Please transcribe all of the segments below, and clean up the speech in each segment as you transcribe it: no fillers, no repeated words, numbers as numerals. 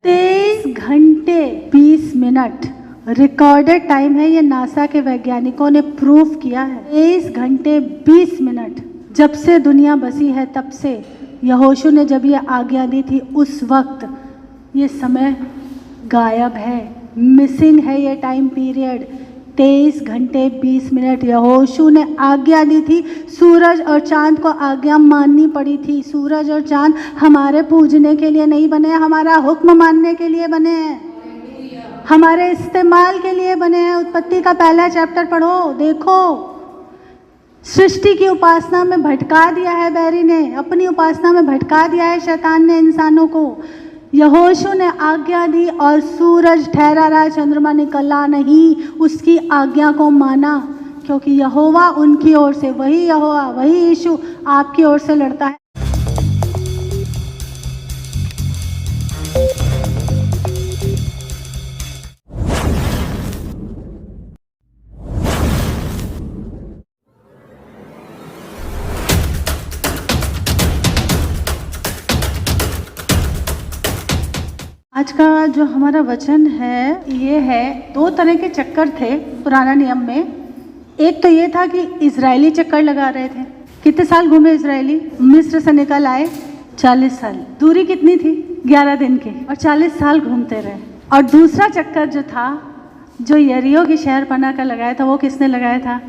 23 घंटे 20 minute recorded time है। ये नासा के वैज्ञानिकों ने प्रूव किया है। 23 घंटे 20 मिनट जब से दुनिया बसी है तब से यहोशू ने जब ये आज्ञा दी थी उस वक्त ये समय गायब है, मिसिंग है ये टाइम पीरियड। 23 घंटे 20 मिनट यहोशू ने आज्ञा दी थी। सूरज और चांद को आज्ञा माननी पड़ी थी। सूरज और चांद हमारे पूजने के लिए नहीं बने, हमारा हुक्म मानने के लिए बने हैं, हमारे इस्तेमाल के लिए बने हैं। उत्पत्ति का पहला चैप्टर पढ़ो, देखो सृष्टि की उपासना में भटका दिया है बैरी ने, अपनी उपासना में भटका दिया है शैतान ने इंसानों को। यहोशू ने आज्ञा दी और सूरज ठहरा रहा, चंद्रमा निकला नहीं, उसकी आज्ञा को माना, क्योंकि यहोवा उनकी ओर से, वही यहोवा वही यीशु आपकी ओर से लड़ता है। आज का जो हमारा वचन है ये है, दो तरह के चक्कर थे पुराना नियम में। एक तो ये था कि इजरायली चक्कर लगा रहे थे। कितने साल घूमे इजरायली? मिस्र से निकल आए 40 साल। दूरी कितनी थी? 11 दिन की, और 40 साल घूमते रहे। और दूसरा चक्कर जो था, जो यरीहो की शहरपनाह का लगाया था, वो किसने लगाया था?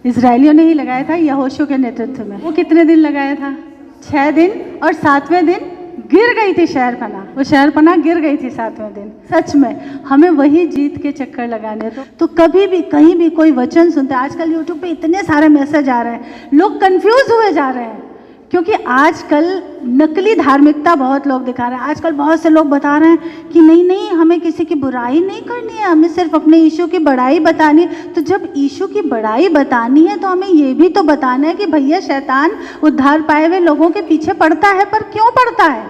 इजरायलियों ने ही लगाया था, यहोशू के नेतृत्व में। वो कितने दिन लगाया था? 6 दिन, और 7वें दिन गिर गई थी शहरपनाह। वो शहरपनाह गिर गई थी 7वें दिन। सच में हमें वही जीत के चक्कर लगाने। तो कभी भी कहीं भी कोई वचन सुनते, आजकल यूट्यूब पे इतने सारे मैसेज आ रहे हैं, लोग कंफ्यूज हुए जा रहे हैं, क्योंकि आजकल नकली धार्मिकता बहुत लोग दिखा रहे हैं। आजकल बहुत से लोग बता रहे हैं कि नहीं नहीं, हमें किसी की बुराई नहीं करनी है, हमें सिर्फ अपने यीशु की बड़ाई बतानी है। तो जब यीशु की बड़ाई बतानी है तो हमें ये भी तो बताना है कि भैया शैतान उद्धार पाए हुए लोगों के पीछे पड़ता है। पर क्यों पड़ता है?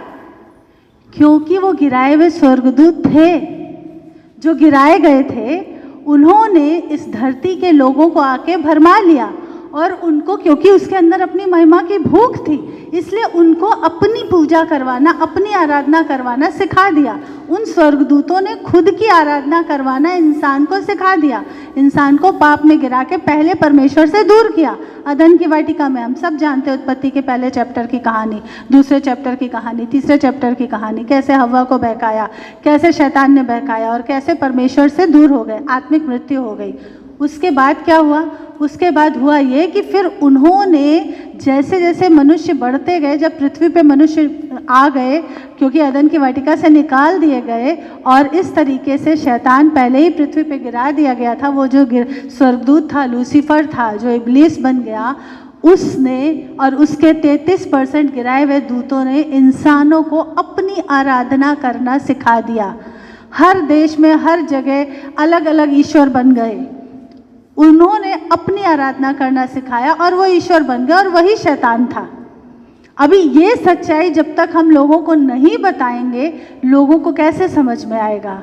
क्योंकि वो गिराए हुए स्वर्गदूत थे, जो गिराए गए थे, उन्होंने इस धरती के लोगों को आके भरमा लिया, और उनको, क्योंकि उसके अंदर अपनी महिमा की भूख थी, इसलिए उनको अपनी पूजा करवाना, अपनी आराधना करवाना सिखा दिया। उन स्वर्गदूतों ने खुद की आराधना करवाना इंसान को सिखा दिया। इंसान को पाप में गिरा के पहले परमेश्वर से दूर किया। अदन की वाटिका में हम सब जानते हैं उत्पत्ति के पहले चैप्टर की कहानी, दूसरे चैप्टर की कहानी, तीसरे चैप्टर की कहानी, कैसे हव्वा को बहकाया, कैसे शैतान ने बहकाया, और कैसे परमेश्वर से दूर हो गए, आत्मिक मृत्यु हो गई। उसके बाद क्या हुआ? उसके बाद हुआ ये कि फिर उन्होंने जैसे जैसे मनुष्य बढ़ते गए, जब पृथ्वी पे मनुष्य आ गए, क्योंकि अदन की वाटिका से निकाल दिए गए, और इस तरीके से शैतान पहले ही पृथ्वी पे गिरा दिया गया था। वो जो स्वर्गदूत था, लूसीफर था, जो इब्लीस बन गया, उसने और उसके 33% गिराए हुए दूतों ने इंसानों को अपनी आराधना करना सिखा दिया। हर देश में, हर जगह अलग अलग ईश्वर बन गए। उन्होंने अपनी आराधना करना सिखाया और वो ईश्वर बन गए, और वही शैतान था। अभी ये सच्चाई जब तक हम लोगों को नहीं बताएंगे, लोगों को कैसे समझ में आएगा?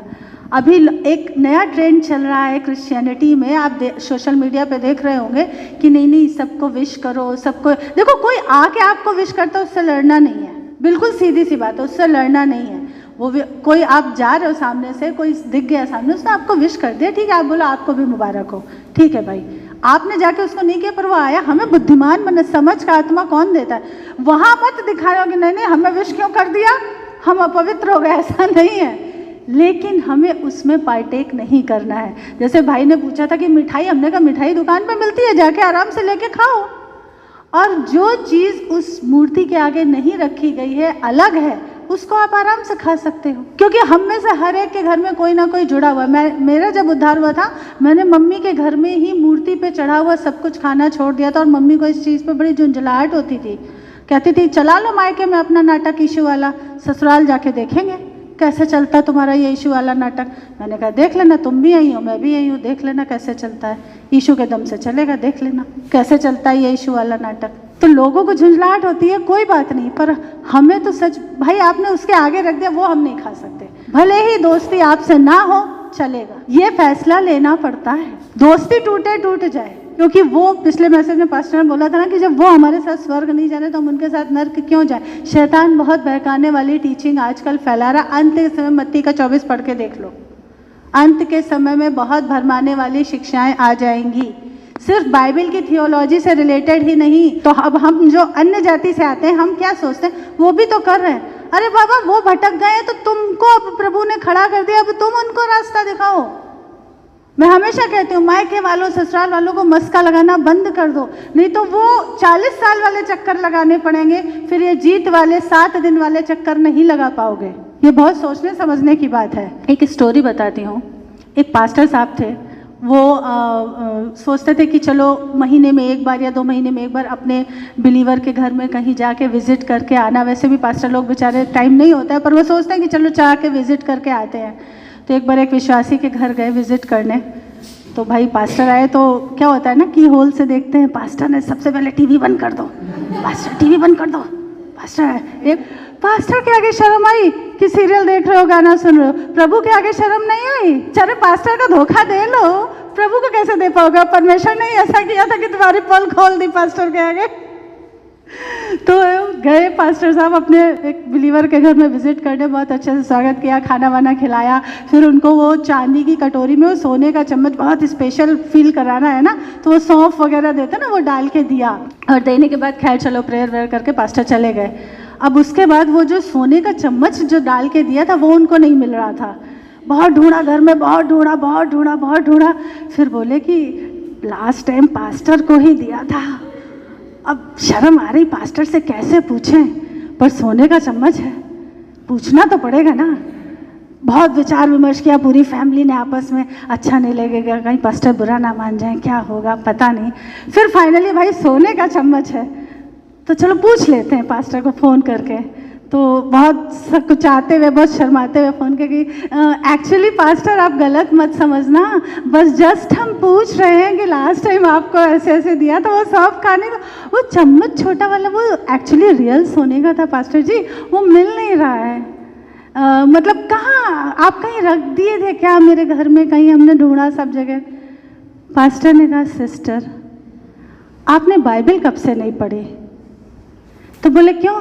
अभी एक नया ट्रेंड चल रहा है क्रिश्चियनिटी में, आप सोशल मीडिया पे देख रहे होंगे कि नहीं नहीं, सबको विश करो, सबको। देखो, कोई आके आपको विश करता है, उससे लड़ना नहीं है, बिल्कुल सीधी सी बात है, उससे लड़ना नहीं है। वो कोई, आप जा रहे हो सामने से, कोई दिख गया सामने, उसने आपको विश कर दिया, ठीक है, आप बोलो आपको भी मुबारक हो, ठीक है भाई, आपने जाके उसको नहीं किया, पर वो आया। हमें बुद्धिमान बने, समझ का आत्मा कौन देता है? वहां मत दिखा रहे हो कि नहीं नहीं हमें विश क्यों कर दिया, हम अपवित्र हो गए, ऐसा नहीं है। लेकिन हमें उसमें पार्टेक नहीं करना है। जैसे भाई ने पूछा था कि मिठाई, हमने कहा मिठाई दुकान पे मिलती है, जाके आराम से लेके खाओ। और जो चीज़ उस मूर्ति के आगे नहीं रखी गई है, अलग है, उसको आप आराम से खा सकते हो, क्योंकि हम में से हर एक के घर में कोई ना कोई जुड़ा हुआ है। मेरा जब उद्धार हुआ था, मैंने मम्मी के घर में ही मूर्ति पे चढ़ा हुआ सब कुछ खाना छोड़ दिया था, और मम्मी को इस चीज़ पे बड़ी झुंझलाहट होती थी। कहती थी चला लो मायके में अपना नाटक यीशु वाला, ससुराल जाके देखेंगे कैसे चलता तुम्हारा ये यीशु वाला नाटक। मैंने कहा देख लेना, तुम भी आई हो, मैं भी आई हूँ, देख लेना कैसे चलता है, यीशु के दम से चलेगा, देख लेना कैसे चलता है ये यीशु वाला नाटक। तो लोगों को झुंझलाहट होती है, कोई बात नहीं, पर हमें तो सच, भाई आपने उसके आगे रख दिया, वो हम नहीं खा सकते। भले ही दोस्ती आपसे ना हो, चलेगा, ये फैसला लेना पड़ता है। दोस्ती टूटे टूट जाए, क्योंकि वो पिछले मैसेज में पास्टर ने बोला था ना कि जब वो हमारे साथ स्वर्ग नहीं जाने तो हम उनके साथ नर्क क्यों जाए। शैतान बहुत बहकाने वाली टीचिंग आजकल फैला रहा। अंत के समय मत्ती का 24 पढ़ के देख लो, अंत के समय में बहुत भरमाने वाली शिक्षाएं आ जाएंगी, सिर्फ बाइबल की थियोलॉजी से रिलेटेड ही नहीं। तो अब हम जो अन्य जाति से आते हैं, हम क्या सोचते हैं, वो भी तो कर रहे हैं। अरे बाबा, वो भटक गए तो तुमको अब प्रभु ने खड़ा कर दिया, अब तुम उनको रास्ता दिखाओ। मैं हमेशा कहती हूँ, मायके वालों ससुराल वालों को मस्का लगाना बंद कर दो, नहीं तो वो 40 साल वाले चक्कर लगाने पड़ेंगे, फिर ये जीत वाले 7 दिन वाले चक्कर नहीं लगा पाओगे। ये बहुत सोचने समझने की बात है। एक स्टोरी बताती हूँ। एक पास्टर साहब थे, वो सोचते थे कि चलो महीने में एक बार या 2 महीने में एक बार अपने बिलीवर के घर में कहीं जाके विजिट करके आना। वैसे भी पास्टर लोग बेचारे टाइम नहीं होता है, पर वो सोचते हैं कि चलो जा के विजिट करके आते हैं। तो एक बार एक विश्वासी के घर गए विजिट करने। तो भाई पास्टर आए तो क्या होता है ना कि होल से देखते हैं। पास्टर ने सबसे पहले टीवी बंद कर दो, पास्टर टीवी बंद कर दो। पास्टर है, एक पास्टर के आगे शर्म आई कि सीरियल देख रहे हो, गाना सुन रहे हो। प्रभु के आगे शर्म नहीं आई। चलो पास्टर का धोखा दे लो, प्रभु को कैसे दे पाओगे? परमेश्वर ने ऐसा किया था कि तुम्हारी पोल खोल दी पास्टर के आगे। तो गए पास्टर साहब अपने एक बिलीवर के घर में विजिट करने, बहुत अच्छे से स्वागत किया, खाना वाना खिलाया। फिर उनको वो चांदी की कटोरी में वो सोने का चम्मच, बहुत स्पेशल फील कराना है ना, तो वो सौंफ वगैरह देते ना, वो डाल के दिया। और देने के बाद खैर चलो प्रेयर वेयर करके पास्टर चले गए। अब उसके बाद वो जो सोने का चम्मच जो डाल के दिया था वो उनको नहीं मिल रहा था। बहुत ढूंढा घर में, बहुत ढूंढा, बहुत ढूंढा, बहुत ढूंढा। फिर बोले कि लास्ट टाइम पास्टर को ही दिया था। अब शर्म आ रही, पास्टर से कैसे पूछें, पर सोने का चम्मच है, पूछना तो पड़ेगा ना। बहुत विचार विमर्श किया पूरी फैमिली ने आपस में, अच्छा नहीं लगेगा, कहीं पास्टर बुरा ना मान जाए, क्या होगा पता नहीं। फिर फाइनली भाई सोने का चम्मच है तो चलो पूछ लेते हैं पास्टर को फ़ोन करके। तो बहुत सकुचाते हुए, बहुत शर्माते हुए फ़ोन करके, एक्चुअली पास्टर आप गलत मत समझना, बस जस्ट हम पूछ रहे हैं कि लास्ट टाइम आपको ऐसे ऐसे दिया तो वो सब खाने का, वो चम्मच छोटा वाला वो एक्चुअली रियल सोने का था पास्टर जी, वो मिल नहीं रहा है। मतलब कहाँ, आप कहीं रख दिए थे क्या मेरे घर में? कहीं हमने ढूंढा सब जगह। पास्टर ने कहा सिस्टर आपने बाइबल कब से नहीं पढ़ी? तो बोले क्यों?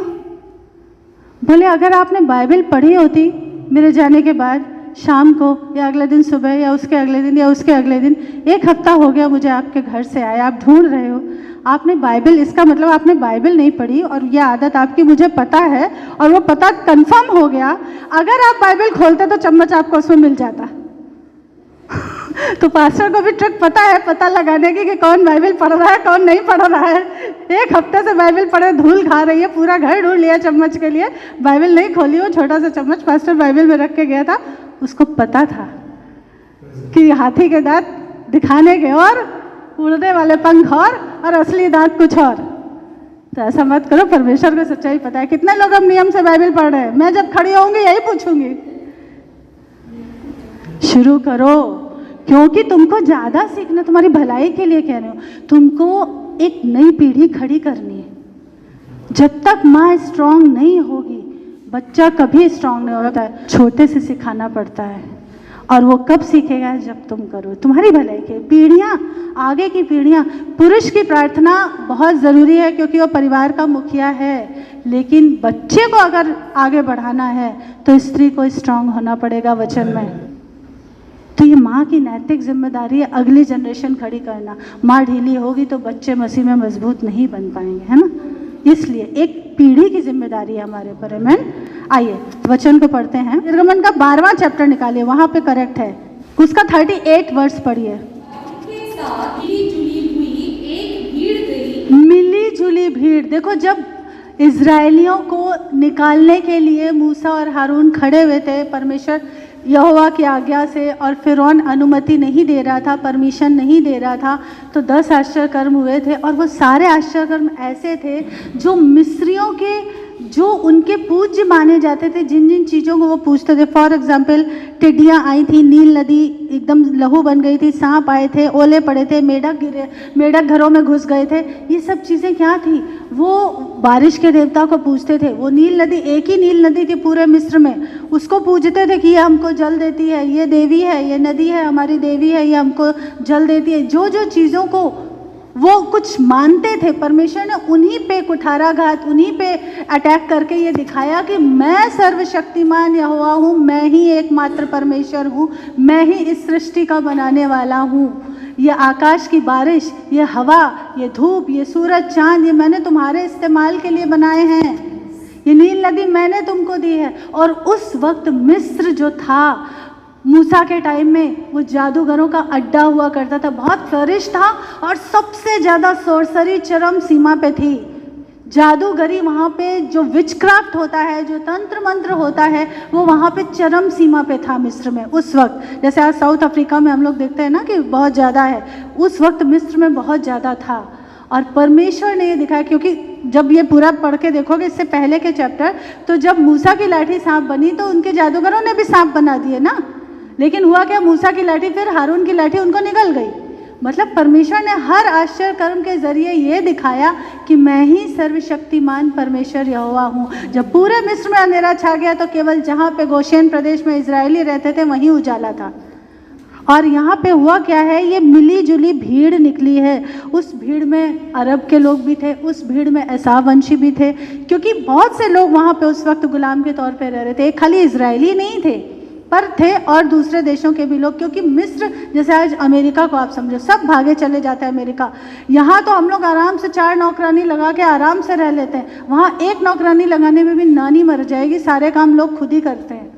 बोले अगर आपने बाइबल पढ़ी होती मेरे जाने के बाद शाम को, या अगले दिन सुबह, या उसके अगले दिन, या उसके अगले दिन, 1 हफ्ता हो गया मुझे आपके घर से आए, आप ढूंढ रहे हो, आपने बाइबल, इसका मतलब आपने बाइबल नहीं पढ़ी, और ये आदत आपकी मुझे पता है, और वो पता कंफर्म हो गया। अगर आप बाइबल खोलते तो चम्मच आपको उसमें मिल जाता। तो पास्टर को भी ट्रिक पता है, पता लगाने की कि कौन बाइबल पढ़ रहा है, कौन नहीं पढ़ रहा है। 1 हफ्ते से बाइबल पढ़े धूल खा रही है, पूरा घर ढूंढ लिया चम्मच के लिए, बाइबल नहीं खोली। वो छोटा सा चम्मच पास्टर बाइबल में रख के गया था, उसको पता था कि हाथी के दांत दिखाने के और, उड़ने वाले पंख और असली दांत कुछ और। तो ऐसा मत करो, परमेश्वर को सच्चाई पता है। कितने लोग अब नियम से बाइबल पढ़ रहे हैं? मैं जब खड़ी होंगी यही पूछूंगी। शुरू करो, क्योंकि तुमको ज़्यादा सीखना, तुम्हारी भलाई के लिए कह रही हूँ। तुमको एक नई पीढ़ी खड़ी करनी है। जब तक माँ स्ट्रांग नहीं होगी बच्चा कभी स्ट्रांग नहीं होता है। छोटे से सिखाना पड़ता है, और वो कब सीखेगा? जब तुम करो, तुम्हारी भलाई के। पीढ़ियाँ, आगे की पीढ़ियाँ, पुरुष की प्रार्थना बहुत ज़रूरी है क्योंकि वो परिवार का मुखिया है, लेकिन बच्चे को अगर आगे बढ़ाना है तो स्त्री को स्ट्रांग होना पड़ेगा वचन में। तो ये माँ की नैतिक जिम्मेदारी है अगली जनरेशन खड़ी करना। माँ ढीली होगी तो बच्चे मसीह में मजबूत नहीं बन पाएंगे, है ना? इसलिए एक पीढ़ी की जिम्मेदारी है हमारे ऊपर। आमीन। आइए वचन को पढ़ते हैं। निर्गमन का 12वां चैप्टर निकालिए, वहाँ पे करेक्ट है। उसका 38 वर्ष पढ़िए। मिली जुली भीड़। देखो जब इजराइलियों को निकालने के लिए मूसा और हारून खड़े हुए थे, परमेश्वर यहोवा की आज्ञा से, और फिरौन अनुमति नहीं दे रहा था, परमिशन नहीं दे रहा था, तो 10 आश्चर्य कर्म हुए थे। और वो सारे आश्चर्य कर्म ऐसे थे जो मिस्रियों के, जो उनके पूज्य माने जाते थे, जिन जिन चीज़ों को वो पूछते थे। फॉर एग्जाम्पल टिड्डियाँ आई थी, नील नदी एकदम लहू बन गई थी, सांप आए थे, ओले पड़े थे, मेढक घरों में घुस गए थे। ये सब चीज़ें क्या थी? वो बारिश के देवता को पूछते थे। वो नील नदी, एक ही नील नदी थी पूरे मिस्र में, उसको पूछते थे कि ये हमको जल देती है, ये देवी है, ये नदी है हमारी देवी है, ये हमको जल देती है। जो जो चीज़ों को वो कुछ मानते थे। परमेश्वर ने उन्हीं पे कुठाराघात, उन्हीं पे अटैक करके ये दिखाया कि मैं सर्वशक्तिमान यहोवा हूँ, मैं ही एकमात्र परमेश्वर हूँ, मैं ही इस सृष्टि का बनाने वाला हूँ। ये आकाश की बारिश, ये हवा, ये धूप, ये सूरज, चांद, ये मैंने तुम्हारे इस्तेमाल के लिए बनाए हैं। ये नील नदी मैंने तुमको दी है। और उस वक्त मिस्र जो था, मूसा के टाइम में, वो जादूगरों का अड्डा हुआ करता था, बहुत फ्लरिश था और सबसे ज़्यादा सोर्सरी चरम सीमा पे थी। जादूगरी वहाँ पे, जो विचक्राफ्ट होता है, जो तंत्र मंत्र होता है, वो वहाँ पे चरम सीमा पे था मिस्र में उस वक्त। जैसे आज साउथ अफ्रीका में हम लोग देखते हैं ना कि बहुत ज़्यादा है, उस वक्त मिस्र में बहुत ज़्यादा था। और परमेश्वर ने ये दिखाया, क्योंकि जब ये पूरा पढ़ के देखोगे इससे पहले के चैप्टर, तो जब मूसा की लाठी सांप बनी तो उनके जादूगरों ने भी सांप बना दिए ना, लेकिन हुआ क्या, मूसा की लाठी फिर हारून की लाठी उनको निकल गई। मतलब परमेश्वर ने हर आश्चर्य कर्म के जरिए ये दिखाया कि मैं ही सर्वशक्तिमान परमेश्वर यहोवा हूँ। जब पूरे मिस्र में अंधेरा छा गया तो केवल जहाँ पे गोशेन प्रदेश में इजरायली रहते थे वहीं उजाला था। और यहाँ पे हुआ क्या है, ये मिली जुली भीड़ निकली है। उस भीड़ में अरब के लोग भी थे, उस भीड़ में एसाव वंशी भी थे, क्योंकि बहुत से लोग वहाँ पे उस वक्त गुलाम के तौर पे रह रहे थे। खाली इजरायली नहीं थे, पर थे और दूसरे देशों के भी लोग, क्योंकि मिस्र, जैसे आज अमेरिका को आप समझो, सब भागे चले जाते हैं अमेरिका। यहाँ तो हम लोग आराम से 4 नौकरानी लगा के आराम से रह लेते हैं, वहाँ 1 नौकरानी लगाने में भी नानी मर जाएगी, सारे काम लोग खुद ही करते हैं।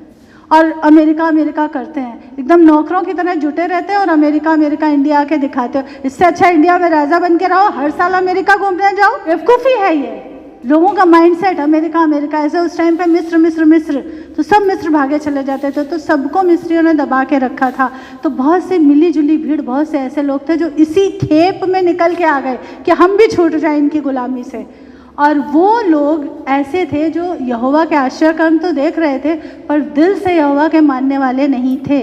और अमेरिका करते हैं, एकदम नौकरों की तरह जुटे रहते हैं और अमेरिका इंडिया आके दिखाते हो। इससे अच्छा इंडिया में राजा बन के रहो, हर साल अमेरिका घूमने जाओ। बेवकूफ़ी है ये लोगों का माइंडसेट, अमेरिका ऐसे। उस टाइम पे मिस्र, तो सब मिस्र भागे चले जाते थे, तो सबको मिस्रियों ने दबा के रखा था। तो बहुत से मिली जुली भीड़, बहुत से ऐसे लोग थे जो इसी खेप में निकल के आ गए कि हम भी छूट जाए इनकी गुलामी से। और वो लोग ऐसे थे जो यहोवा के आश्चर्य कर्म तो देख रहे थे, पर दिल से यहोवा के मानने वाले नहीं थे।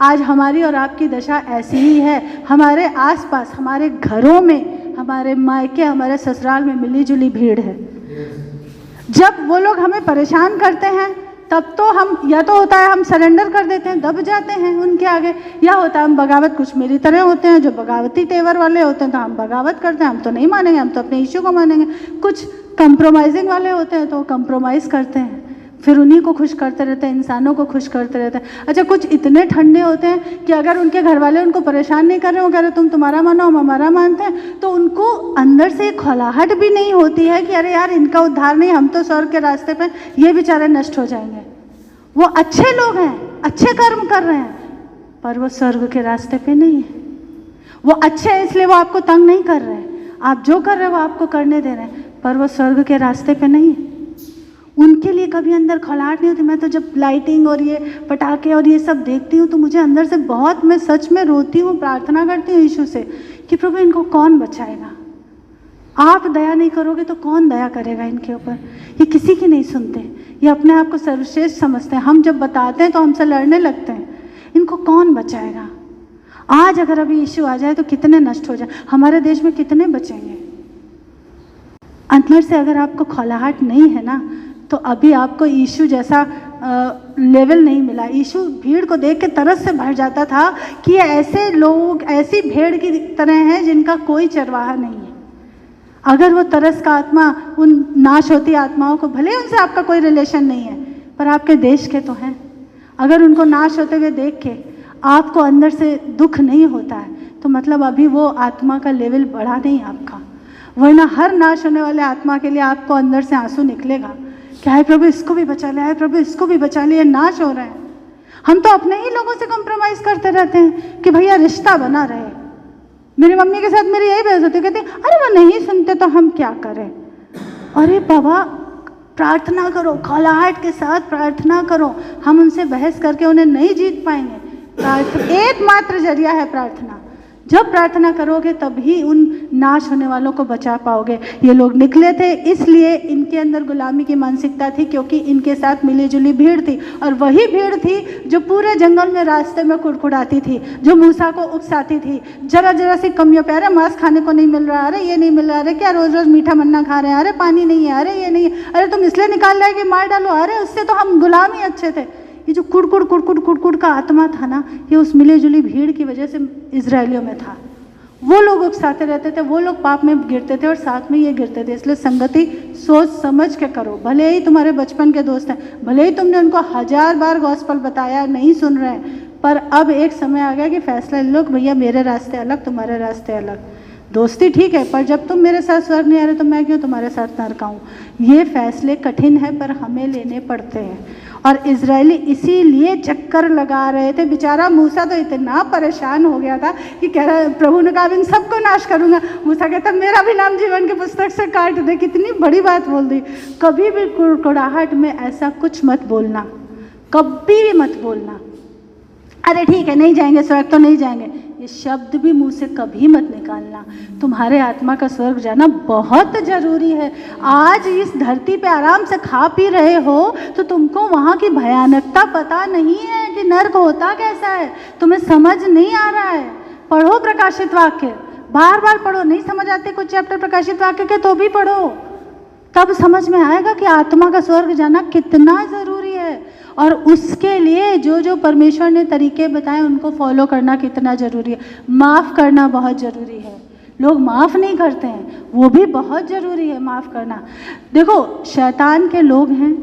आज हमारी और आपकी दशा ऐसी ही है। हमारे आसपास, हमारे घरों में, हमारे मायके, हमारे ससुराल में मिली जुली भीड़ है। जब वो लोग हमें परेशान करते हैं तब तो हम, या तो होता है हम सरेंडर कर देते हैं, दब जाते हैं उनके आगे, या होता है हम बगावत, कुछ मेरी तरह होते हैं जो बगावती तेवर वाले होते हैं तो हम बगावत करते हैं, हम तो नहीं मानेंगे, हम तो अपने इश्यू को मानेंगे। कुछ कंप्रोमाइजिंग वाले होते हैं तो वो कंप्रोमाइज़ करते हैं, फिर उन्हीं को खुश करते रहते हैं, इंसानों को खुश करते रहते हैं। अच्छा, कुछ इतने ठंडे होते हैं कि अगर उनके घर वाले उनको परेशान नहीं कर रहे हो, कह रहे तुम तुम्हारा मानो हम हमारा मानते हैं, तो उनको अंदर से एक खौलाहट भी नहीं होती है कि अरे यार इनका उद्धार नहीं, हम तो स्वर्ग के रास्ते पे, ये बेचारे नष्ट हो जाएंगे। वो अच्छे लोग हैं, अच्छे कर्म कर रहे हैं, पर वो स्वर्ग के रास्ते पे नहीं है। वो अच्छे हैं इसलिए वो आपको तंग नहीं कर रहे हैं, आप जो कर रहे हो वो आपको करने दे रहे हैं, पर वो स्वर्ग के रास्ते पे नहीं है। उनके लिए कभी अंदर खौलाहट नहीं होती। मैं तो जब लाइटिंग और ये पटाखे और ये सब देखती हूँ तो मुझे अंदर से बहुत, मैं सच में रोती हूँ, प्रार्थना करती हूँ यीशु से कि प्रभु इनको कौन बचाएगा। आप दया नहीं करोगे तो कौन दया करेगा इनके ऊपर। ये किसी की नहीं सुनते, ये अपने आप को सर्वश्रेष्ठ समझते हैं। हम जब बताते हैं तो हमसे लड़ने लगते हैं। इनको कौन बचाएगा। आज अगर अभी यीशु आ जाए तो कितने नष्ट हो जाए, हमारे देश में कितने बचेंगे। अंदर से अगर आपको खौलाहट नहीं है ना, तो अभी आपको यीशु जैसा लेवल नहीं मिला। यीशु भीड़ को देख के तरस से भर जाता था कि ये ऐसे लोग, ऐसी भेड़ की तरह हैं जिनका कोई चरवाहा नहीं है। अगर वो तरस का आत्मा उन नाश होती आत्माओं को, भले उनसे आपका कोई रिलेशन नहीं है पर आपके देश के तो हैं, अगर उनको नाश होते हुए देख के आपको अंदर से दुख नहीं होता है तो मतलब अभी वो आत्मा का लेवल बढ़ा नहीं आपका। वरना हर नाश होने वाले आत्मा के लिए आपको अंदर से आंसू निकलेगा, क्या है प्रभु इसको भी बचा ले, है प्रभु इसको भी बचा ले, नाश हो रहे हैं। हम तो अपने ही लोगों से कंप्रोमाइज करते रहते हैं कि भैया रिश्ता बना रहे। मेरी मम्मी के साथ मेरी यही बहस होती है, कहती अरे वो नहीं सुनते तो हम क्या करें। अरे बाबा प्रार्थना करो, खौलाहट के साथ प्रार्थना करो। हम उनसे बहस करके उन्हें नहीं जीत पाएंगे। एकमात्र जरिया है प्रार्थना। जब प्रार्थना करोगे तभी उन नाश होने वालों को बचा पाओगे। ये लोग निकले थे इसलिए इनके अंदर गुलामी की मानसिकता थी, क्योंकि इनके साथ मिली जुली भीड़ थी। और वही भीड़ थी जो पूरे जंगल में रास्ते में कुड़कुड़ाती थी, जो मूसा को उकसाती थी। जरा जरा सी कमियों पे, अरे मांस खाने को नहीं मिल रहा, अरे ये नहीं मिल रहा, अरे क्या रोज रोज मीठा मन्ना खा रहे हैं, अरे पानी नहीं है, अरे ये नहीं है, अरे तुम इसलिए निकाल रहे कि मार डालो, अरे उससे तो हम गुलाम ही अच्छे थे। ये जो कुड़कुड़ का आत्मा था ना, ये उस मिली जुली भीड़ की वजह से इजराइलियों में था। वो लोग उकसाते रहते थे, वो लोग पाप में गिरते थे और साथ में ये गिरते थे। इसलिए संगति सोच समझ के करो। भले ही तुम्हारे बचपन के दोस्त हैं, भले ही तुमने उनको 1000 बार गॉस्पेल बताया, नहीं सुन रहे हैं, पर अब एक समय आ गया कि फैसला ले लो कि भैया मेरे रास्ते अलग, तुम्हारे रास्ते अलग। दोस्ती ठीक है, पर जब तुम मेरे साथ स्वर्ग नहीं आ रहे तो मैं क्यों तुम्हारे साथ नरक आऊं? ये फैसले कठिन है पर हमें लेने पड़ते हैं। और इजरायली इसीलिए चक्कर लगा रहे थे। बेचारा मूसा तो इतना परेशान हो गया था कि कह रहा, प्रभु ने कहा इन सबको नाश करूंगा। मूसा कहता मेरा भी नाम जीवन की पुस्तक से काट दे। कितनी बड़ी बात बोल दी। कभी भी कुड़कुड़ाहट में ऐसा कुछ मत बोलना, कभी भी मत बोलना, अरे ठीक है नहीं जाएंगे स्वर्ग तो नहीं जाएंगे, ये शब्द भी मुंह से कभी मत निकालना। तुम्हारे आत्मा का स्वर्ग जाना बहुत ज़रूरी है। आज इस धरती पे आराम से खा पी रहे हो तो तुमको वहाँ की भयानकता पता नहीं है कि नर्क होता कैसा है, तुम्हें समझ नहीं आ रहा है। पढ़ो प्रकाशित वाक्य, बार बार पढ़ो। नहीं समझ आते कुछ चैप्टर प्रकाशित वाक्य के तो भी पढ़ो, तब समझ में आएगा कि आत्मा का स्वर्ग जाना कितना ज़रूरी है। और उसके लिए जो जो परमेश्वर ने तरीके बताए उनको फॉलो करना कितना ज़रूरी है। माफ़ करना बहुत ज़रूरी है। लोग माफ़ नहीं करते हैं, वो भी बहुत ज़रूरी है माफ़ करना। देखो शैतान के लोग हैं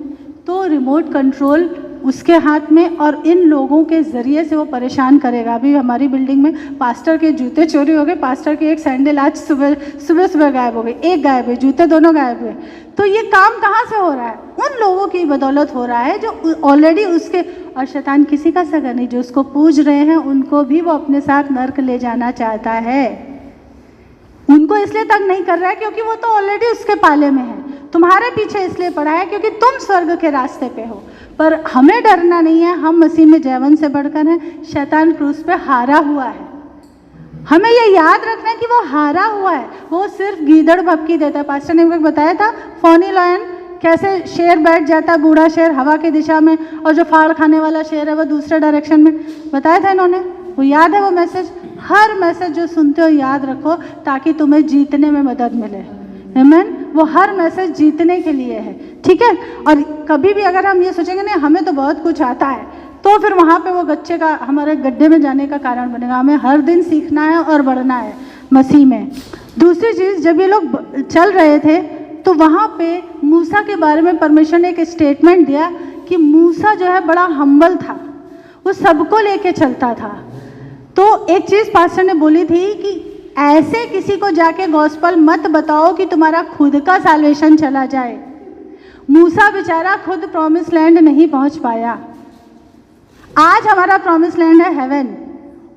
तो रिमोट कंट्रोल उसके हाथ में, और इन लोगों के ज़रिए से वो परेशान करेगा। अभी हमारी बिल्डिंग में पास्टर के जूते चोरी हो गए, पास्टर की एक सैंडल आज सुबह गायब हो गई, एक गायब हुई, जूते दोनों गायब हुए। तो ये काम कहाँ से हो रहा है? उन लोगों की बदौलत हो रहा है जो ऑलरेडी उसके, और शैतान किसी का सगा नहीं, जो उसको पूज रहे हैं उनको भी वो अपने साथ नर्क ले जाना चाहता है। उनको इसलिए तंग नहीं कर रहा है क्योंकि वो तो ऑलरेडी उसके पाले में है। तुम्हारे पीछे इसलिए पड़ा है क्योंकि तुम स्वर्ग के रास्ते पे हो। पर हमें डरना नहीं है, हम मसीह में जयवन से बढ़कर हैं। शैतान क्रूस पे हारा हुआ है, हमें ये याद रखना है कि वो हारा हुआ है। वो सिर्फ गीदड़ भपकी देता है। पास्टर ने मुझे बताया था फॉनी लॉयन कैसे शेर बैठ जाता है, बूढ़ा शेर हवा की दिशा में, और जो फाड़ खाने वाला शेर है वो दूसरे डायरेक्शन में। बताया था इन्होंने, वो याद है वो मैसेज? हर मैसेज जो सुनते हो याद रखो ताकि तुम्हें जीतने में मदद मिले। आमीन। वो हर मैसेज जीतने के लिए है, ठीक है। और कभी भी अगर हम ये सोचेंगे नहीं हमें तो बहुत कुछ आता है, तो फिर वहाँ पे वो गच्चे का हमारे गड्ढे में जाने का कारण बनेगा। हमें हर दिन सीखना है और बढ़ना है मसीह में। दूसरी चीज़, जब ये लोग चल रहे थे तो वहाँ पे मूसा के बारे में परमेश्वर ने एक स्टेटमेंट दिया कि मूसा जो है बड़ा हम्बल था, वो सबको लेके चलता था। तो एक चीज़ पास्टर ने बोली थी कि ऐसे किसी को जाके गॉस्पेल मत बताओ कि तुम्हारा खुद का साल्वेशन चला जाए। मूसा बेचारा खुद प्रॉमिस लैंड नहीं पहुंच पाया। आज हमारा प्रॉमिस लैंड है हेवन।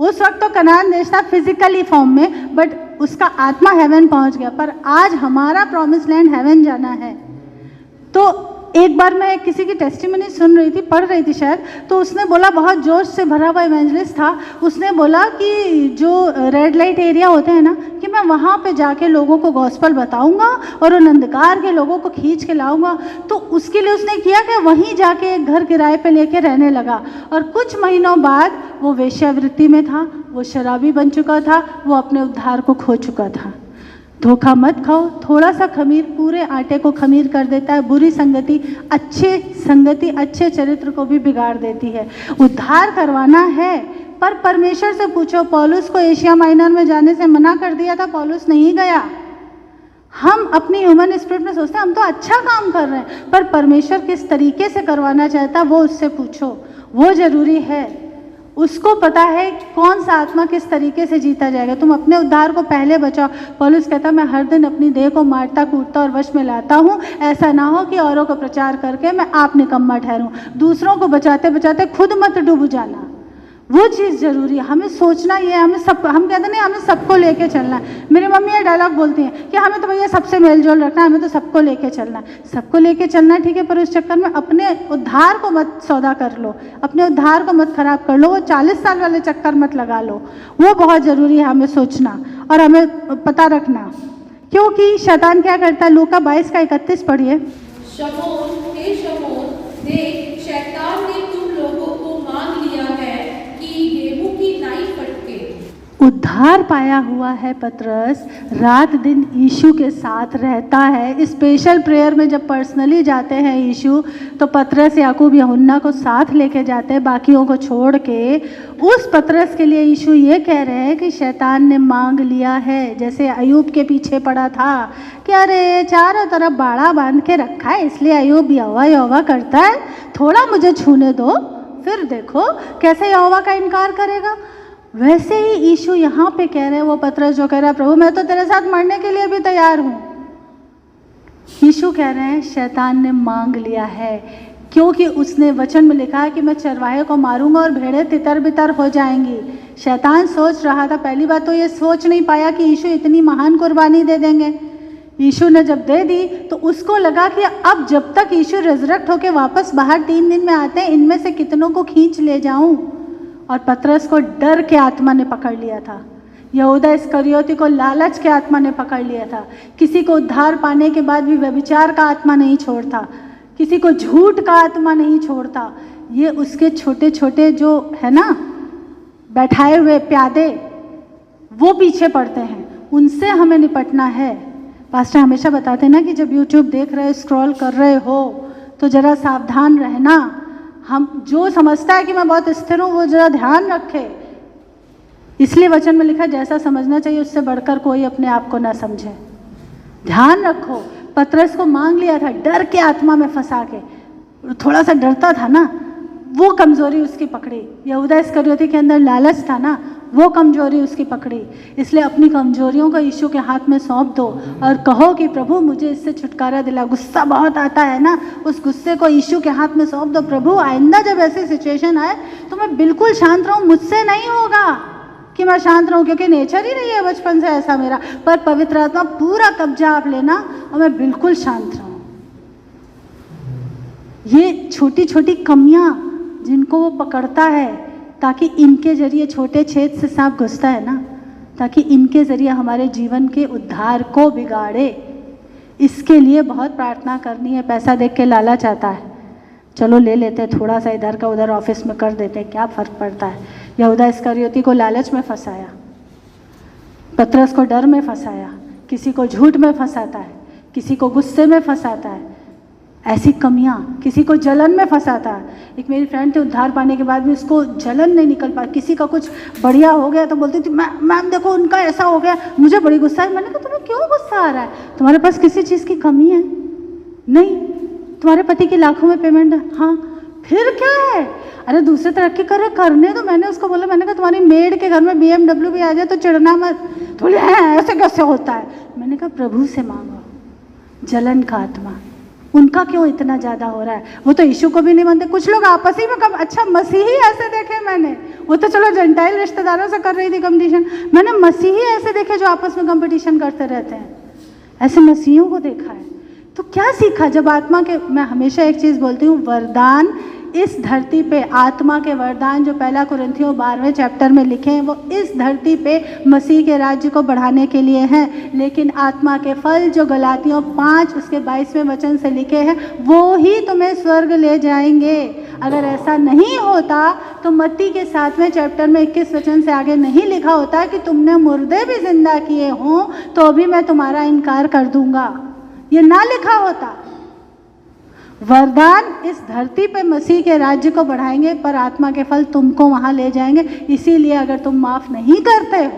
उस वक्त तो कनान देश था फिजिकली फॉर्म में, बट उसका आत्मा हेवन पहुंच गया। पर आज हमारा प्रॉमिस लैंड हेवन जाना है। तो एक बार मैं किसी की टेस्टिमनी सुन रही थी, पढ़ रही थी शायद, तो उसने बोला, बहुत जोश से भरा हुआ इवेंजलिस्ट था, उसने बोला कि जो रेड लाइट एरिया होते हैं ना, कि मैं वहाँ पे जाके लोगों को गॉस्पेल बताऊंगा और उन अंधकार के लोगों को खींच के लाऊंगा। तो उसके लिए उसने किया कि वहीं जाके एक घर किराए पे लेके रहने लगा। और कुछ महीनों बाद वो वेश्यावृत्ति में था, वो शराबी बन चुका था, वो अपने उद्धार को खो चुका था। धोखा मत खाओ, थोड़ा सा खमीर पूरे आटे को खमीर कर देता है। बुरी संगति अच्छे चरित्र को भी बिगाड़ देती है। उद्धार करवाना है पर परमेश्वर से पूछो। पौलुस को एशिया माइनर में जाने से मना कर दिया था, पौलुस नहीं गया। हम अपनी ह्यूमन स्पिरिट में सोचते हैं हम तो अच्छा काम कर रहे हैं, पर परमेश्वर किस तरीके से करवाना चाहता है वो उससे पूछो, वो जरूरी है। उसको पता है कौन सा आत्मा किस तरीके से जीता जाएगा। तुम अपने उद्धार को पहले बचाओ। पौलुस कहता मैं हर दिन अपनी देह को मारता कूटता और वश में लाता हूँ, ऐसा ना हो कि औरों को प्रचार करके मैं आप निकम्मा ठहरूं। दूसरों को बचाते बचाते खुद मत डूब जाना, वो चीज़ जरूरी है। हमें सोचना ये, हम कहते नहीं हमें सबको लेके चलना है। मेरी मम्मी ये डायलॉग बोलती हैं कि हमें तो भैया सबसे मेल जोल रखना है, हमें तो सबको लेके चलना है। सबको लेके चलना है ठीक है, पर उस चक्कर में अपने उद्धार को मत सौदा कर लो, अपने उद्धार को मत खराब कर लो। वो 40 साल वाले चक्कर मत लगा लो, वो बहुत ज़रूरी है हमें सोचना और हमें पता रखना। क्योंकि शैतान क्या करता है, लूका 22:31 पढ़िए। शमौन, हे शमौन, देख शैतान ने तुम लोगों को मांग लिया है कि गेहूं की नाई फटके। उद्धार पाया हुआ है पतरस, रात दिन यीशु के साथ रहता है। स्पेशल प्रेयर में जब पर्सनली जाते हैं यीशु, तो पतरस याकूब यूहन्ना को साथ लेके जाते हैं, बाकियों को छोड़ के। उस पतरस के लिए यीशु ये कह रहे हैं कि शैतान ने मांग लिया है, जैसे अयूब के पीछे पड़ा था कि अरे चारों तरफ बाड़ा बांध के रखा है, इसलिए अयूब यहोवा यहोवा करता है, थोड़ा मुझे छूने दो, फिर देखो कैसे यहोवा का इनकार करेगा। वैसे ही यीशु यहाँ पे कह रहे हैं, वो पतरस जो कह रहा है प्रभु मैं तो तेरे साथ मरने के लिए भी तैयार हूँ, यीशु कह रहे हैं शैतान ने मांग लिया है, क्योंकि उसने वचन में लिखा है कि मैं चरवाहे को मारूंगा और भेड़ें तितर बितर हो जाएंगी। शैतान सोच रहा था, पहली बात तो ये सोच नहीं पाया कि यीशु इतनी महान कुर्बानी दे देंगे। यीशु ने जब दे दी तो उसको लगा कि अब जब तक यीशु रिजरेक्ट होके वापस बाहर 3 दिन में आते हैं, इनमें से कितनों को खींच ले जाऊं। और पतरस को डर के आत्मा ने पकड़ लिया था, यहूदा इस्करियोती को लालच के आत्मा ने पकड़ लिया था। किसी को उद्धार पाने के बाद भी व्यभिचार का आत्मा नहीं छोड़ता, किसी को झूठ का आत्मा नहीं छोड़ता। ये उसके छोटे छोटे जो है ना बैठाए हुए प्यादे, वो पीछे पड़ते हैं, उनसे हमें निपटना है। पास्टर हमेशा बताते हैं ना कि जब यूट्यूब देख रहे हो, स्क्रॉल कर रहे हो, तो ज़रा सावधान रहना। हम जो समझता है कि मैं बहुत स्थिर हूँ, वो ज़रा ध्यान रखे। इसलिए वचन में लिखा जैसा समझना चाहिए उससे बढ़कर कोई अपने आप को ना समझे। ध्यान रखो, पतरस को मांग लिया था डर के आत्मा में फंसा के, थोड़ा सा डरता था ना, वो कमज़ोरी उसकी पकड़ी। यहूदा इस्करियोती के अंदर लालच था ना, वो कमजोरी उसकी पकड़ी। इसलिए अपनी कमजोरियों को यीशु के हाथ में सौंप दो और कहो कि प्रभु मुझे इससे छुटकारा दिला। गुस्सा बहुत आता है ना, उस गुस्से को यीशु के हाथ में सौंप दो। प्रभु आइंदा जब ऐसी सिचुएशन आए तो मैं बिल्कुल शांत रहूं, मुझसे नहीं होगा कि मैं शांत रहूं, क्योंकि नेचर ही नहीं है बचपन से ऐसा मेरा। पर पवित्र आत्मा पूरा कब्जा आप लेना और मैं बिल्कुल शांत रहूं। ये छोटी छोटी कमियां जिनको वो पकड़ता है, ताकि इनके जरिए, छोटे छेद से सांप घुसता है ना, ताकि इनके जरिए हमारे जीवन के उद्धार को बिगाड़े। इसके लिए बहुत प्रार्थना करनी है। पैसा देख के लालच आता है, चलो ले लेते हैं, थोड़ा सा इधर का उधर ऑफिस में कर देते हैं, क्या फ़र्क पड़ता है। यहूदा इस्करियोती को लालच में फंसाया, पतरस को डर में फंसाया, किसी को झूठ में फंसाता है, किसी को गुस्से में फंसाता है, ऐसी कमियां, किसी को जलन में फंसाता है। एक मेरी फ्रेंड थी, उद्धार पाने के बाद भी उसको जलन नहीं निकल पाई। किसी का कुछ बढ़िया हो गया तो बोलती थी मैम देखो उनका ऐसा हो गया, मुझे बड़ी गुस्सा है। मैंने कहा तुम्हें क्यों गुस्सा आ रहा है? तुम्हारे पास किसी चीज़ की कमी है? नहीं। तुम्हारे पति की लाखों में पेमेंट है? हाँ। फिर क्या है? अरे दूसरे तरक्की करने दो। मैंने उसको बोला, मैंने कहा तुम्हारी मेड के घर में BMW भी आ जाए तो चिढ़ना मत। थोड़ी ऐसे कैसे होता है? मैंने कहा प्रभु से मांगो। जलन का आत्मा उनका क्यों इतना ज़्यादा हो रहा है? वो तो यीशु को भी नहीं मानते। कुछ लोग आपस ही में कम, अच्छा मसीही ऐसे देखे मैंने, वो तो चलो जंटाइल रिश्तेदारों से कर रही थी कंपटीशन, मैंने मसीही ऐसे देखे जो आपस में कंपटीशन करते रहते हैं। ऐसे मसीहियों को देखा है। तो क्या सीखा जब आत्मा के, मैं हमेशा एक चीज़ बोलती हूँ, वरदान इस धरती पे, आत्मा के वरदान जो 1 कुरिन्थियों 12वें चैप्टर में लिखे हैं, वो इस धरती पे मसीह के राज्य को बढ़ाने के लिए हैं। लेकिन आत्मा के फल जो गलातियों 5 उसके 22वें वचन से लिखे हैं, वो ही तुम्हें स्वर्ग ले जाएंगे। अगर ऐसा नहीं होता तो मत्ती के 7वें चैप्टर में 21 वचन से आगे नहीं लिखा होता कि तुमने मुर्दे भी जिंदा किए हों तो अभी मैं तुम्हारा इनकार कर दूंगा। ये ना लिखा होता। वरदान इस धरती पे मसीह के राज्य को बढ़ाएंगे, पर आत्मा के फल तुमको वहाँ ले जाएंगे। इसीलिए अगर तुम माफ़ नहीं करते हो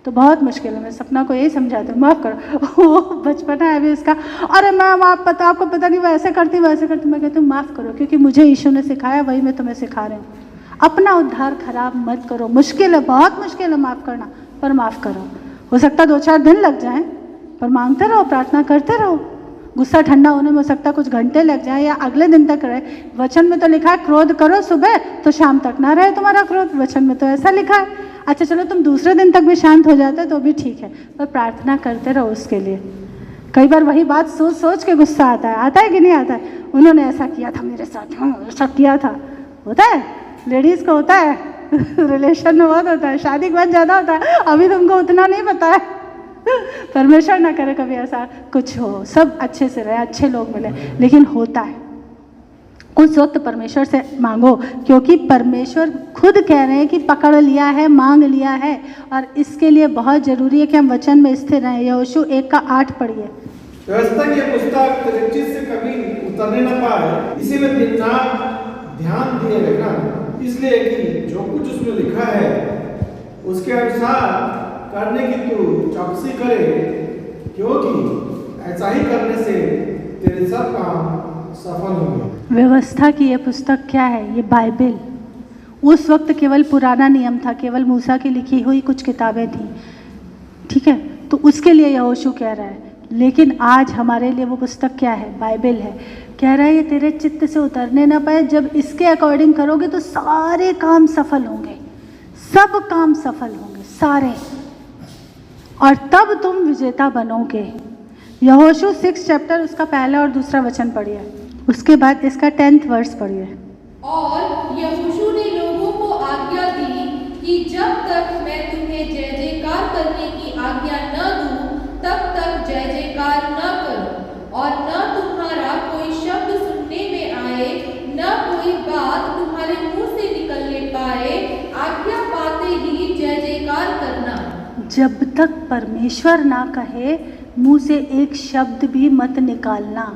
तो बहुत मुश्किल है। मैं सपना को यही समझाती हूँ, माफ़ करो। वो बचपना है अभी इसका, अरे मैम आपको पता नहीं, वैसे करती वैसे करती। मैं कहती हूँ माफ़ करो, क्योंकि मुझे यीशु ने सिखाया, वही मैं तुम्हें सिखा रही हूँ। अपना उद्धार खराब मत करो। मुश्किल है, बहुत मुश्किल है माफ़ करना, पर माफ़ करो। हो सकता है 2-4 दिन लग जाएं, पर मांगते रहो, प्रार्थना करते रहो। गुस्सा ठंडा होने में हो सकता है कुछ घंटे लग जाए या अगले दिन तक रहे। वचन में तो लिखा है क्रोध करो सुबह तो शाम तक ना रहे तुम्हारा क्रोध, वचन में तो ऐसा लिखा है। अच्छा चलो तुम दूसरे दिन तक भी शांत हो जाते तो भी ठीक है, पर प्रार्थना करते रहो उसके लिए। कई बार वही बात सोच सोच के गुस्सा आता है कि नहीं आता है? उन्होंने ऐसा किया था मेरे साथ, ऐसा किया था। होता है, लेडीज़ को होता है, रिलेशन में बहुत होता है, शादी के बाद ज़्यादा होता है। अभी तुमको उतना नहीं पता है। परमेश्वर ना करे कभी ऐसा कुछ हो, सब अच्छे से रहे, अच्छे लोग मिले, लेकिन होता है। उस वक्त परमेश्वर से मांगो, क्योंकि परमेश्वर खुद कह रहे हैं कि पकड़ लिया है, मांग लिया है। और इसके लिए बहुत ज़रूरी है कि हम वचन में स्थिर रहें। यहोशू 1:8 पढ़िए। व्यवस्था की पुस्तक तेरे चित्त से कभी उतरने न पाए, इसी में दिन रात ध्यान दिए रहना, इसलिए कि जो कुछ उसमें लिखा है उसके अनुसार करने की तू चौकसी करे, क्योंकि ऐसा ही करने से तेरे सब काम सफल होंगे। व्यवस्था की ये पुस्तक क्या है? ये बाइबल। उस वक्त केवल पुराना नियम था, केवल मूसा की लिखी हुई कुछ किताबें थी, ठीक है। तो उसके लिए यहोशू कह रहा है, लेकिन आज हमारे लिए वो पुस्तक क्या है? बाइबल है। कह रहा है ये तेरे चित्त से उतरने ना पाए, जब इसके अकॉर्डिंग करोगे तो सारे काम सफल होंगे, सब काम सफल होंगे सारे, और तब तुम विजेता बनोगे। यहोशू 6 चैप्टर उसका पहला और दूसरा वचन पढ़िए, उसके बाद इसका 10th वर्स पढ़िए। और यहोशू ने लोगों को आज्ञा दी कि जब तक मैं तुम्हें जय जयकार करने की आज्ञा न दूं, तब तक जय जयकार न करो, और न तुम्हारा कोई शब्द सुनने में आए, न कोई बात तुम्हारे मुंह से निकलने पाए, आज्ञा पाते ही जय जयकार करना। जब तक परमेश्वर ना कहे मुंह से एक शब्द भी मत निकालना।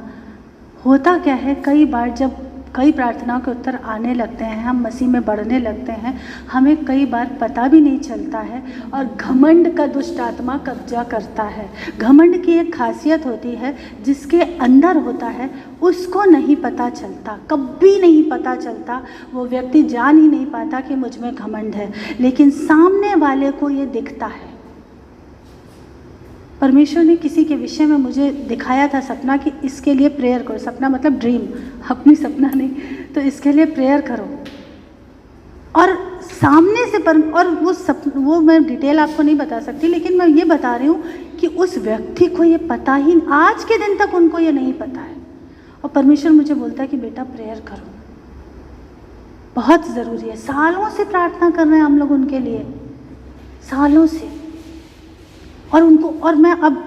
होता क्या है, कई बार जब कई प्रार्थनाओं के उत्तर आने लगते हैं, हम मसीह में बढ़ने लगते हैं, हमें कई बार पता भी नहीं चलता है, और घमंड का दुष्ट आत्मा कब्जा करता है। घमंड की एक खासियत होती है, जिसके अंदर होता है उसको नहीं पता चलता, कभी नहीं पता चलता, वो व्यक्ति जान ही नहीं पाता कि मुझ में घमंड है, लेकिन सामने वाले को ये दिखता है। परमेश्वर ने किसी के विषय में मुझे दिखाया था सपना कि इसके लिए प्रेयर करो। सपना मतलब ड्रीम, अपनी सपना नहीं, तो इसके लिए प्रेयर करो। और सामने से और वो मैं डिटेल आपको नहीं बता सकती, लेकिन मैं ये बता रही हूँ कि उस व्यक्ति को ये पता ही, आज के दिन तक उनको ये नहीं पता है, और परमेश्वर मुझे बोलता है कि बेटा प्रेयर करो, बहुत ज़रूरी है। सालों से प्रार्थना कर रहे हैं हम लोग उनके लिए, सालों से, और उनको, और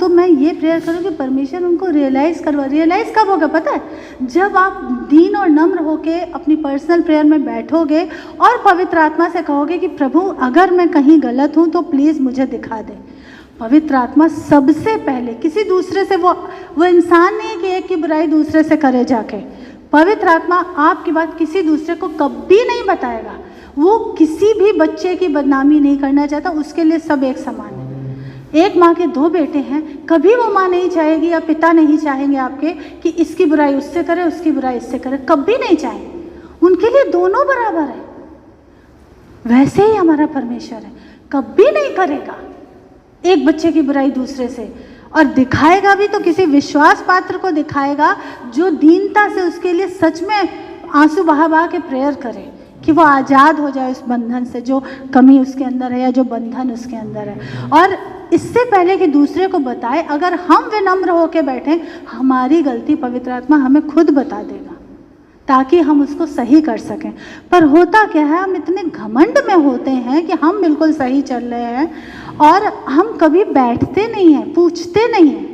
मैं ये प्रेयर करूँ कि परमेश्वर उनको रियलाइज़ करवा। रियलाइज़ कब होगा पता है? जब आप दीन और नम्र होके अपनी पर्सनल प्रेयर में बैठोगे और पवित्र आत्मा से कहोगे कि प्रभु अगर मैं कहीं गलत हूँ तो प्लीज़ मुझे दिखा दे। पवित्र आत्मा सबसे पहले, किसी दूसरे से, वो इंसान नहीं है कि एक की बुराई दूसरे से करे जाके। पवित्र आत्मा आपकी बात किसी दूसरे को कभी नहीं बताएगा। वो किसी भी बच्चे की बदनामी नहीं करना चाहता, उसके लिए सब एक समान है। एक माँ के 2 बेटे हैं, कभी वो माँ नहीं चाहेगी या पिता नहीं चाहेंगे आपके कि इसकी बुराई उससे करे, उसकी बुराई इससे करे, कभी नहीं चाहेंगे। उनके लिए दोनों बराबर है। वैसे ही हमारा परमेश्वर है, कभी नहीं करेगा एक बच्चे की बुराई दूसरे से, और दिखाएगा भी तो किसी विश्वास पात्र को दिखाएगा जो दीनता से उसके लिए सच में आंसू बहा बहा के प्रेयर करे कि वो आज़ाद हो जाए उस बंधन से, जो कमी उसके अंदर है या जो बंधन उसके अंदर है। और इससे पहले कि दूसरे को बताए, अगर हम विनम्र होकर बैठें, हमारी गलती पवित्र आत्मा हमें खुद बता देगा, ताकि हम उसको सही कर सकें। पर होता क्या है, हम इतने घमंड में होते हैं कि हम बिल्कुल सही चल रहे हैं, और हम कभी बैठते नहीं हैं, पूछते नहीं हैं।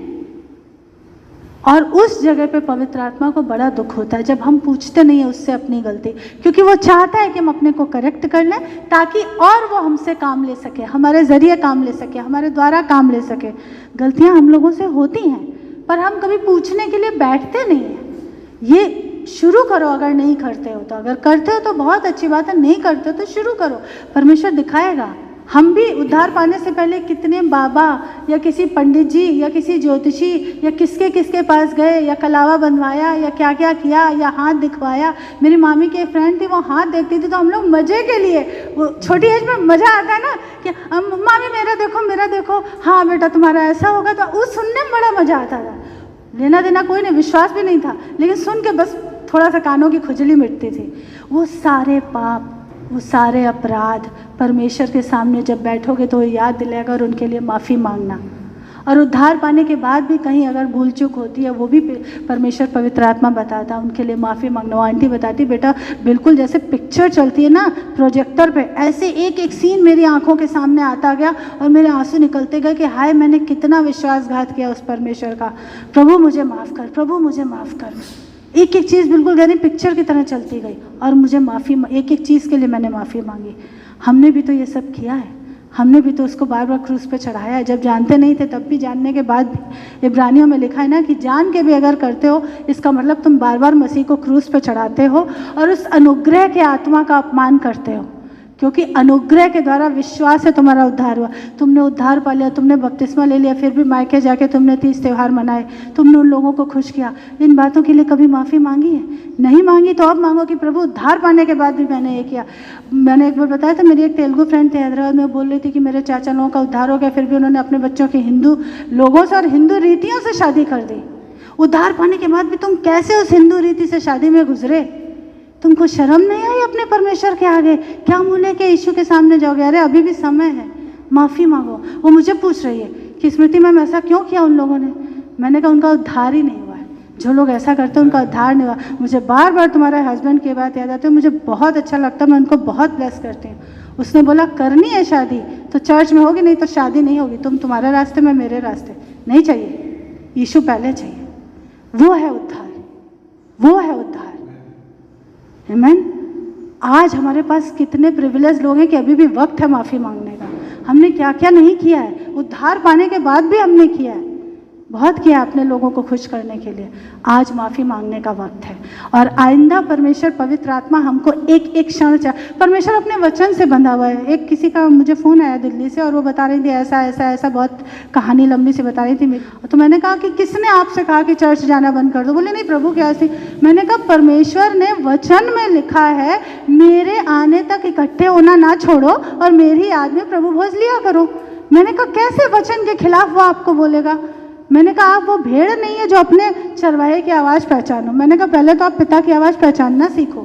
और उस जगह पे पवित्र आत्मा को बड़ा दुख होता है जब हम पूछते नहीं हैं उससे अपनी गलती, क्योंकि वो चाहता है कि हम अपने को करेक्ट कर लें, ताकि और वो हमसे काम ले सके, हमारे ज़रिए काम ले सके, हमारे द्वारा काम ले सके। गलतियां हम लोगों से होती हैं, पर हम कभी पूछने के लिए बैठते नहीं हैं। ये शुरू करो, अगर नहीं करते हो तो, अगर करते हो तो बहुत अच्छी बात है, नहीं करते हो तो शुरू करो, परमेश्वर दिखाएगा। हम भी उद्धार पाने से पहले कितने बाबा या किसी पंडित जी या किसी ज्योतिषी या किसके किसके पास गए, या कलावा बनवाया, या क्या क्या किया, या हाथ दिखवाया। मेरी मामी की एक फ्रेंड थी, वो हाथ देखती थी तो हम लोग मज़े के लिए, वो छोटी एज में मज़ा आता है ना कि मामी मेरा देखो, हाँ बेटा तुम्हारा ऐसा होगा, तो वो सुनने में बड़ा मज़ा आता था। लेना देना कोई नहीं, विश्वास भी नहीं था, लेकिन सुन के बस थोड़ा सा कानों की खुजली मिटती थी। वो सारे पाप, वो सारे अपराध परमेश्वर के सामने जब बैठोगे तो याद दिलाएगा, और उनके लिए माफ़ी मांगना। और उद्धार पाने के बाद भी कहीं अगर भूल चूक होती है, वो भी परमेश्वर पवित्र आत्मा बताता, उनके लिए माफ़ी मांगना। वो आंटी बताती, बेटा बिल्कुल जैसे पिक्चर चलती है ना प्रोजेक्टर पे, ऐसे एक एक सीन मेरी आंखों के सामने आता गया, और मेरे आंसू निकलते गए कि हाय मैंने कितना विश्वासघात किया उस परमेश्वर का, प्रभु मुझे माफ़ कर, प्रभु मुझे माफ़ कर। एक एक चीज़ बिल्कुल यानी पिक्चर की तरह चलती गई, और मुझे एक एक चीज़ के लिए मैंने माफ़ी मांगी। हमने भी तो ये सब किया है, हमने भी तो उसको बार बार क्रूस पे चढ़ाया है, जब जानते नहीं थे तब भी, जानने के बाद भी। इब्रानियों में लिखा है ना कि जान के भी अगर करते हो, इसका मतलब तुम बार बार मसीह को क्रूस पे चढ़ाते हो और उस अनुग्रह के आत्मा का अपमान करते हो, क्योंकि अनुग्रह के द्वारा विश्वास से तुम्हारा उद्धार हुआ। तुमने उद्धार पा लिया, तुमने बपतिस्मा ले लिया, फिर भी मायके जाके तुमने 30 त्यौहार मनाए, तुमने उन लोगों को खुश किया। इन बातों के लिए कभी माफ़ी मांगी है? नहीं मांगी, तो अब मांगो कि प्रभु उद्धार पाने के बाद भी मैंने ये किया। मैंने एक बार बताया था, मेरी एक तेलुगु फ्रेंड थी हैदराबाद में, बोल रही थी कि मेरे चाचा लोगों का उद्धार हो गया, फिर भी उन्होंने अपने बच्चों की हिंदू लोगों से और हिंदू रीतियों से शादी कर दी। उद्धार पाने के बाद भी तुम कैसे उस हिंदू रीति से शादी में गुजरे? तुमको शर्म नहीं आई अपने परमेश्वर के आगे? क्या मुँह लेके यीशु के सामने जाओगे? अरे अभी भी समय है, माफ़ी मांगो। वो मुझे पूछ रही है कि स्मृति मैम ऐसा क्यों किया उन लोगों ने? मैंने कहा उनका उद्धार ही नहीं हुआ है। जो लोग ऐसा करते हैं उनका उद्धार नहीं हुआ। मुझे बार बार तुम्हारे हस्बैंड की बात याद आती है, मुझे बहुत अच्छा लगता है, मैं उनको बहुत ब्लेस करती हूँ। उसने बोला करनी है शादी तो चर्च में होगी, नहीं तो शादी नहीं होगी। तुम तुम्हारे रास्ते, मैं मेरे रास्ते। नहीं चाहिए, यीशु पहले चाहिए। वो है उद्धार, वो है उद्धार। आमीन। आज हमारे पास कितने प्रिविलेज लोग हैं कि अभी भी वक्त है माफ़ी मांगने का। हमने क्या क्या नहीं किया है, उद्धार पाने के बाद भी हमने किया है, बहुत किया अपने लोगों को खुश करने के लिए। आज माफ़ी मांगने का वक्त है, और आइंदा परमेश्वर पवित्र आत्मा हमको एक एक क्षण परमेश्वर अपने वचन से बंधा हुआ है। एक किसी का मुझे फ़ोन आया दिल्ली से, और वो बता रही थी ऐसा ऐसा ऐसा, बहुत कहानी लंबी सी बता रही थी। तो मैंने कहा कि किसने आपसे कहा कि चर्च जाना बंद कर दो? बोले नहीं प्रभु क्या थी। मैंने कहा परमेश्वर ने वचन में लिखा है मेरे आने तक इकट्ठे होना ना छोड़ो और मेरी याद में प्रभु भोज लिया करो। मैंने कहा कैसे वचन के खिलाफ वो आपको बोलेगा? मैंने कहा आप वो भेड़ नहीं है जो अपने चरवाहे की आवाज़ पहचानो। मैंने कहा पहले तो आप पिता की आवाज़ पहचानना सीखो।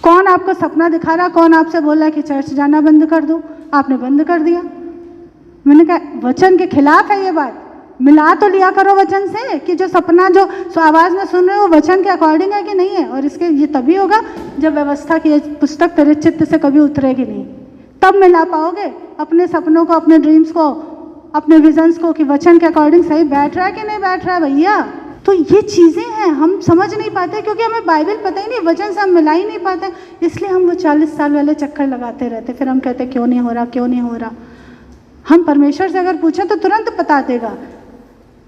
कौन आपको सपना दिखा रहा, कौन आपसे बोला कि चर्च जाना बंद कर दो? आपने बंद कर दिया। मैंने कहा वचन के खिलाफ है ये बात। मिला तो लिया करो वचन से कि जो सपना जो आवाज़ में सुन रहे हो वचन के अकॉर्डिंग है कि नहीं है। और इसके ये तभी होगा जब व्यवस्था की पुस्तक तेरे चित्त से कभी उतरेगी नहीं, तब मिला पाओगे अपने सपनों को, अपने ड्रीम्स को, अपने विजन्स को कि वचन के अकॉर्डिंग सही बैठ रहा है कि नहीं बैठ रहा है भैया। तो ये चीज़ें हैं हम समझ नहीं पाते, क्योंकि हमें बाइबल पता ही नहीं, वचन से हम मिला ही नहीं पाते, इसलिए हम वो 40 साल वाले चक्कर लगाते रहते। फिर हम कहते क्यों नहीं हो रहा, क्यों नहीं हो रहा। हम परमेश्वर से अगर पूछें तो तुरंत बता देगा।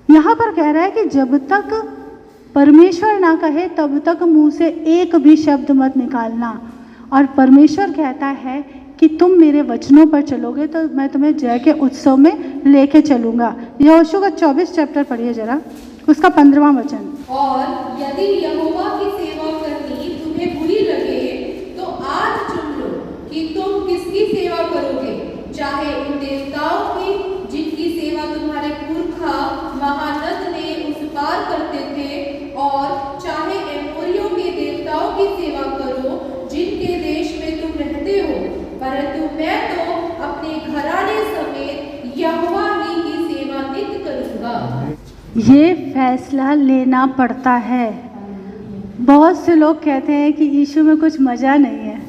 यहाँ पर कह रहा है कि जब तक परमेश्वर ना कहे तब तक मुंह से एक भी शब्द मत निकालना। और परमेश्वर कहता है कि तुम मेरे वचनों पर चलोगे तो मैं तुम्हें जय के उत्सव में लेके चलूँगा। यहोशू का 24 चैप्टर पढ़िए जरा, उसका 15वां वचन। और यदि यहोवा की सेवा करनी तुम्हें बुरी लगे तो आज चुन लो कि तुम किसकी सेवा करोगे, चाहे उन देवताओं की जिनकी सेवा तुम्हारे पुरखा महानद ने उस पार करते थे, और चाहे एमोरियों के देवताओं की सेवा करो जिनके देश में तुम रहते हो, परंतु मैं तो अपने घराने समेत यहोवा ही की सेवा नित्य करूंगा। ये फैसला लेना पड़ता है। बहुत से लोग कहते हैं कि यीशु में कुछ मज़ा नहीं है,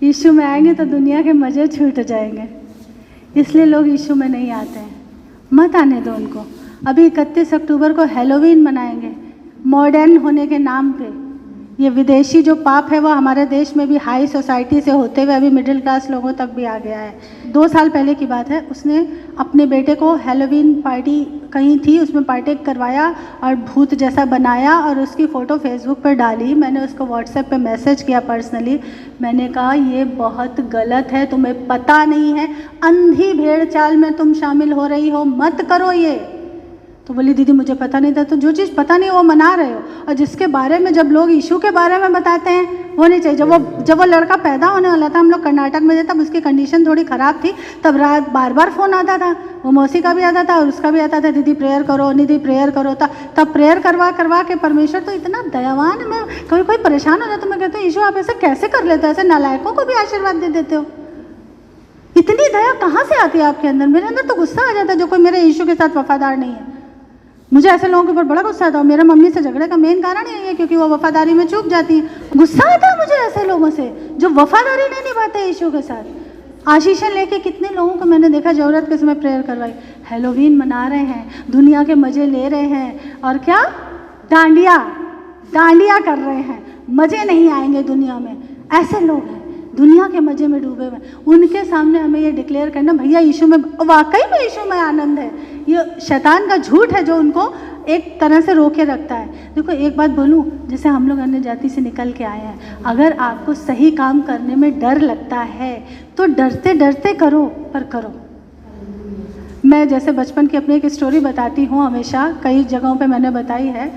यीशु में आएंगे तो दुनिया के मज़े छूट जाएंगे, इसलिए लोग यीशु में नहीं आते हैं। मत आने दो उनको। अभी 31 अक्टूबर को हैलोवीन मनाएंगे मॉडर्न होने के नाम पे। ये विदेशी जो पाप है वो हमारे देश में भी हाई सोसाइटी से होते हुए अभी मिडिल क्लास लोगों तक भी आ गया है। 2 साल पहले की बात है, उसने अपने बेटे को हैलोवीन पार्टी कहीं थी उसमें पार्टी करवाया और भूत जैसा बनाया और उसकी फ़ोटो फेसबुक पर डाली। मैंने उसको व्हाट्सएप पे मैसेज किया पर्सनली। मैंने कहा ये बहुत गलत है, तुम्हें पता नहीं है, अंधी भेड़ चाल में तुम शामिल हो रही हो, मत करो ये। तो बोली दीदी मुझे पता नहीं था। तो जो चीज़ पता नहीं वो मना रहे हो, और जिसके बारे में जब लोग यीशु के बारे में बताते हैं वो नहीं चाहिए। जब वो लड़का पैदा होने वाला था, हम लोग कर्नाटक में थे, तब उसकी कंडीशन थोड़ी ख़राब थी, तब रात बार बार फ़ोन आता था, वो मौसी का भी आता था और उसका भी आता था, दीदी प्रेयर करो, दीदी प्रेयर करो। तब प्रेयर करवा के परमेश्वर तो इतना दयावान। मैं कभी कोई परेशान हो जाता तो मैं कहती हूँ यीशु आप ऐसे कैसे कर लेते हो, ऐसे नालायकों को भी आशीर्वाद दे देते हो, इतनी दया कहाँ से आती है आपके अंदर। मेरे अंदर तो गुस्सा आ जाता है जो कोई मेरे यीशु के साथ वफादार नहीं है। मुझे ऐसे लोगों के ऊपर बड़ा गुस्सा आता है। मेरे मम्मी से झगड़े का मेन कारण यही है क्योंकि वो वफादारी में चूक जाती है। गुस्सा आता है मुझे ऐसे लोगों से जो वफादारी नहीं निभाते यीशु के साथ। आशीषें लेके कितने लोगों को मैंने देखा ज़रूरत के समय प्रेयर करवाई। हैलोवीन मना रहे हैं, दुनिया के मज़े ले रहे हैं, और क्या डांडिया डांडिया कर रहे हैं, मज़े नहीं आएंगे दुनिया में, ऐसे लोग हैं दुनिया के मज़े में डूबे हुए। उनके सामने हमें ये डिक्लेयर करना, भैया यीशु में, वाकई में यीशु में आनंद है। ये शैतान का झूठ है जो उनको एक तरह से रोके रखता है। देखो एक बात बोलूं, जैसे हम लोग अन्य जाति से निकल के आए हैं, अगर आपको सही काम करने में डर लगता है तो डरते डरते करो, पर करो। मैं जैसे बचपन की अपनी एक स्टोरी बताती हूँ, हमेशा कई जगहों पे मैंने बताई है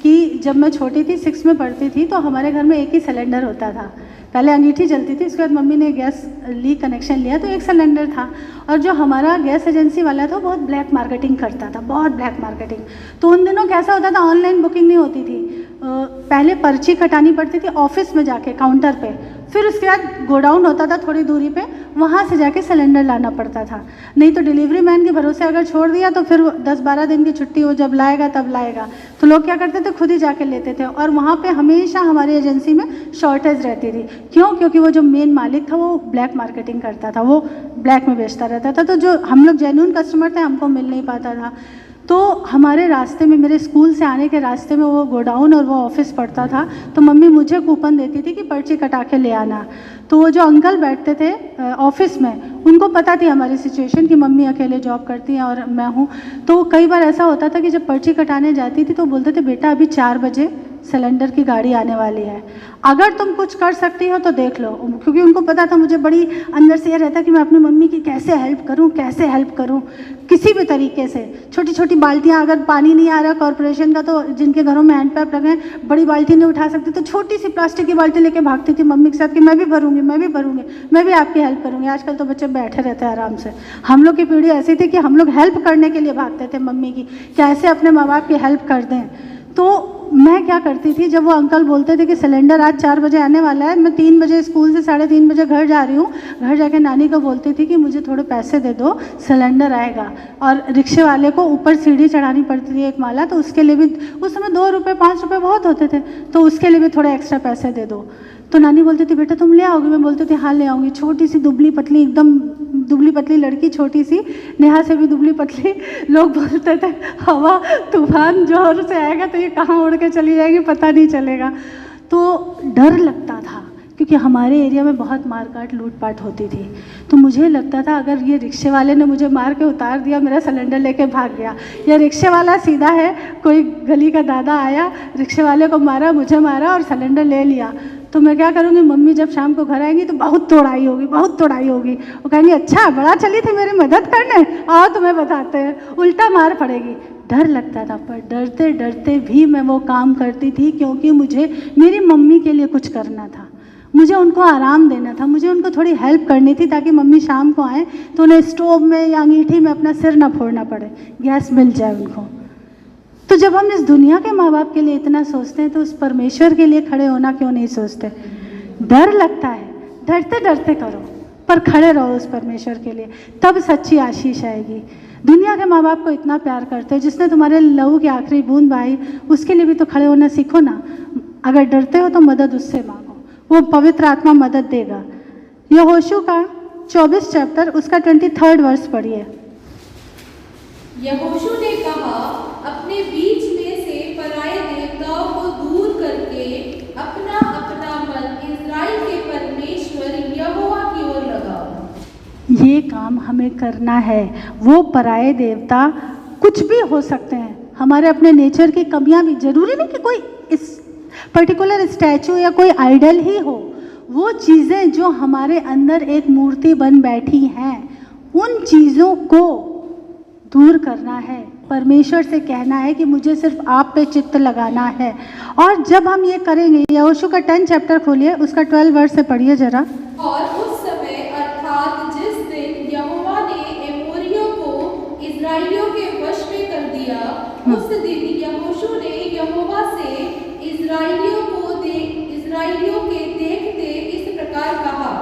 कि जब मैं छोटी थी, 6 में पढ़ती थी, तो हमारे घर में एक ही सिलेंडर होता था। पहले अंगीठी जलती थी, उसके बाद मम्मी ने गैस ली, कनेक्शन लिया, तो एक सिलेंडर था। और जो हमारा गैस एजेंसी वाला था, बहुत ब्लैक मार्केटिंग करता था, बहुत ब्लैक मार्केटिंग। तो उन दिनों कैसा होता था, ऑनलाइन बुकिंग नहीं होती थी, पहले पर्ची कटानी पड़ती थी ऑफिस में जाके काउंटर पे, फिर उसके बाद गोडाउन होता था थोड़ी दूरी पे, वहाँ से जाके सिलेंडर लाना पड़ता था। नहीं तो डिलीवरी मैन के भरोसे अगर छोड़ दिया तो फिर 10-12 दिन की छुट्टी हो, जब लाएगा तब लाएगा। तो लोग क्या करते थे, खुद ही जाके लेते थे। और वहाँ पे हमेशा हमारी एजेंसी में शॉर्टेज रहती थी। क्यों? क्योंकि वो जो मेन मालिक था वो ब्लैक मार्केटिंग करता था, वो ब्लैक में बेचता रहता था। तो जो हम लोग जेन्युइन कस्टमर थे, हमको मिल नहीं पाता था। तो हमारे रास्ते में, मेरे स्कूल से आने के रास्ते में वो गोडाउन और वो ऑफिस पड़ता था। तो मम्मी मुझे कूपन देती थी कि पर्ची कटा के ले आना। तो वो जो अंकल बैठते थे ऑफिस में, उनको पता थी हमारी सिचुएशन कि मम्मी अकेले जॉब करती हैं और मैं हूँ। तो कई बार ऐसा होता था कि जब पर्ची कटाने जाती थी तो बोलते थे, बेटा अभी 4 बजे सिलेंडर की गाड़ी आने वाली है, अगर तुम कुछ कर सकती हो तो देख लो। क्योंकि उनको पता था, मुझे बड़ी अंदर से ये रहता कि मैं अपनी मम्मी की कैसे हेल्प करूं, कैसे हेल्प करूं, किसी भी तरीके से। छोटी छोटी बाल्टियां, अगर पानी नहीं आ रहा कॉर्पोरेशन का, तो जिनके घरों में हैंडपैप लगे हैं, बड़ी बाल्टी नहीं उठा सकती, तो छोटी सी प्लास्टिक की बाल्टी लेके भागती थी मम्मी के साथ कि मैं भी भरूंगी, मैं भी भरूंगी, मैं भी आपकी हेल्प करूंगी। आजकल तो बच्चे बैठे रहते हैं आराम से। हम लोग की पीढ़ी ऐसी थी कि हम लोग हेल्प करने के लिए भागते थे मम्मी की, कैसे अपने माँ बाप की हेल्प कर दें। तो मैं क्या करती थी, जब वो अंकल बोलते थे कि सिलेंडर आज 4 बजे आने वाला है, मैं 3 बजे स्कूल से 3:30 बजे घर जा रही हूँ, घर जाके नानी को बोलती थी कि मुझे थोड़े पैसे दे दो, सिलेंडर आएगा। और रिक्शे वाले को ऊपर सीढ़ी चढ़ानी पड़ती थी 1 माला, तो उसके लिए भी उस समय 2 रुपये 5 रुपये बहुत होते थे, तो उसके लिए भी थोड़े एक्स्ट्रा पैसे दे दो। तो नानी बोलती थी, बेटा तुम ले आओगी? मैं बोलती थी हाँ ले आऊँगी। छोटी सी दुबली पतली, एकदम दुबली पतली लड़की, छोटी सी, नेहा से भी दुबली पतली। लोग बोलते थे हवा तूफान जोर से आएगा तो ये कहाँ उड़ के चली जाएगी पता नहीं चलेगा। तो डर लगता था, क्योंकि हमारे एरिया में बहुत मारकाट लूटपाट होती थी। तो मुझे लगता था अगर ये रिक्शे वाले ने मुझे मार के उतार दिया, मेरा सिलेंडर लेके भाग गया, या रिक्शे वाला सीधा है, कोई गली का दादा आया, रिक्शे वाले को मारा, मुझे मारा और सिलेंडर ले लिया, तो मैं क्या करूँगी? मम्मी जब शाम को घर आएंगी तो बहुत तोड़ाई होगी, बहुत तोड़ाई होगी। वो कहेंगी अच्छा बड़ा चली थी मेरी मदद करने, आओ तुम्हें बताते हैं, उल्टा मार पड़ेगी। डर लगता था, पर डरते डरते भी मैं वो काम करती थी, क्योंकि मुझे मेरी मम्मी के लिए कुछ करना था, मुझे उनको आराम देना था, मुझे उनको थोड़ी हेल्प करनी थी, ताकि मम्मी शाम को आए तो उन्हें स्टोव में या अंगीठी में अपना सिर ना फोड़ना पड़े, गैस मिल जाए उनको। तो जब हम इस दुनिया के माँ बाप के लिए इतना सोचते हैं, तो उस परमेश्वर के लिए खड़े होना क्यों नहीं सोचते? डर लगता है, डरते डरते करो, पर खड़े रहो उस परमेश्वर के लिए, तब सच्ची आशीष आएगी। दुनिया के माँ बाप को इतना प्यार करते हो, जिसने तुम्हारे लहू की आखिरी बूंद बहाई, उसके लिए भी तो खड़े होना सीखो ना। अगर डरते हो तो मदद उससे मांगो, वो पवित्र आत्मा मदद देगा। यहोशू का 24 चैप्टर उसका 23rd वर्ष पढ़िए। यहोशू ने कहा, अपने बीच में से पराये देवताओं को दूर करके अपना अपना मन इस्राएल के परमेश्वर यहोवा की ओर लगाओ। ये काम हमें करना है। वो पराये देवता कुछ भी हो सकते हैं, हमारे अपने नेचर की कमियां भी, जरूरी नहीं कि कोई इस पर्टिकुलर स्टैचू या कोई आइडल ही हो। वो चीज़ें जो हमारे अंदर एक मूर्ति बन बैठी हैं, उन चीज़ों को दूर करना है। परमेश्वर से कहना है कि मुझे सिर्फ आप पे चित्त लगाना है। और जब हम ये करेंगे, यहोशू का 10 चैप्टर खोलिए, उसका 12 वर्ष से पढ़िए जरा। और उस समय अर्थात जिस दिन यहोवा ने एमोरियों को इस्राएलियों के वश में कर दिया, उस दिन यहोशू ने यहोवा से इस्राएलियों के देखते इस प्रकार कहा,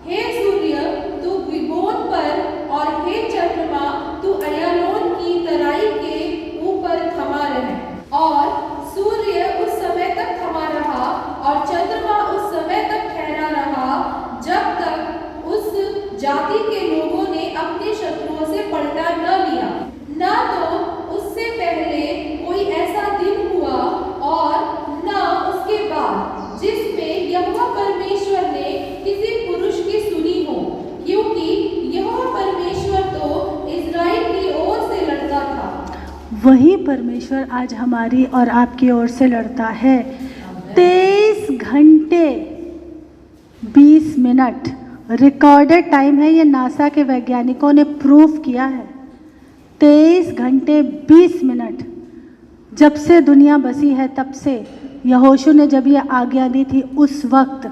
हे सूर्य तू गिबोन पर और हे चंद्रमा तू अय्यालोन की तराई के ऊपर थमा रहे। और सूर्य उस समय तक थमा रहा और चंद्रमा उस समय तक ठहरा रहा, जब तक उस जाति के लोगों ने अपने शत्रुओं से पलटा न लिया। न तो उससे पहले कोई ऐसा दिन हुआ और न परमेश्वर आज हमारी और आपकी ओर से लड़ता है। 23 घंटे 20 मिनट रिकॉर्डेड टाइम है, ये नासा के वैज्ञानिकों ने प्रूव किया है। 23 घंटे 20 मिनट जब से दुनिया बसी है तब से, यहोशू ने जब ये आज्ञा दी थी उस वक्त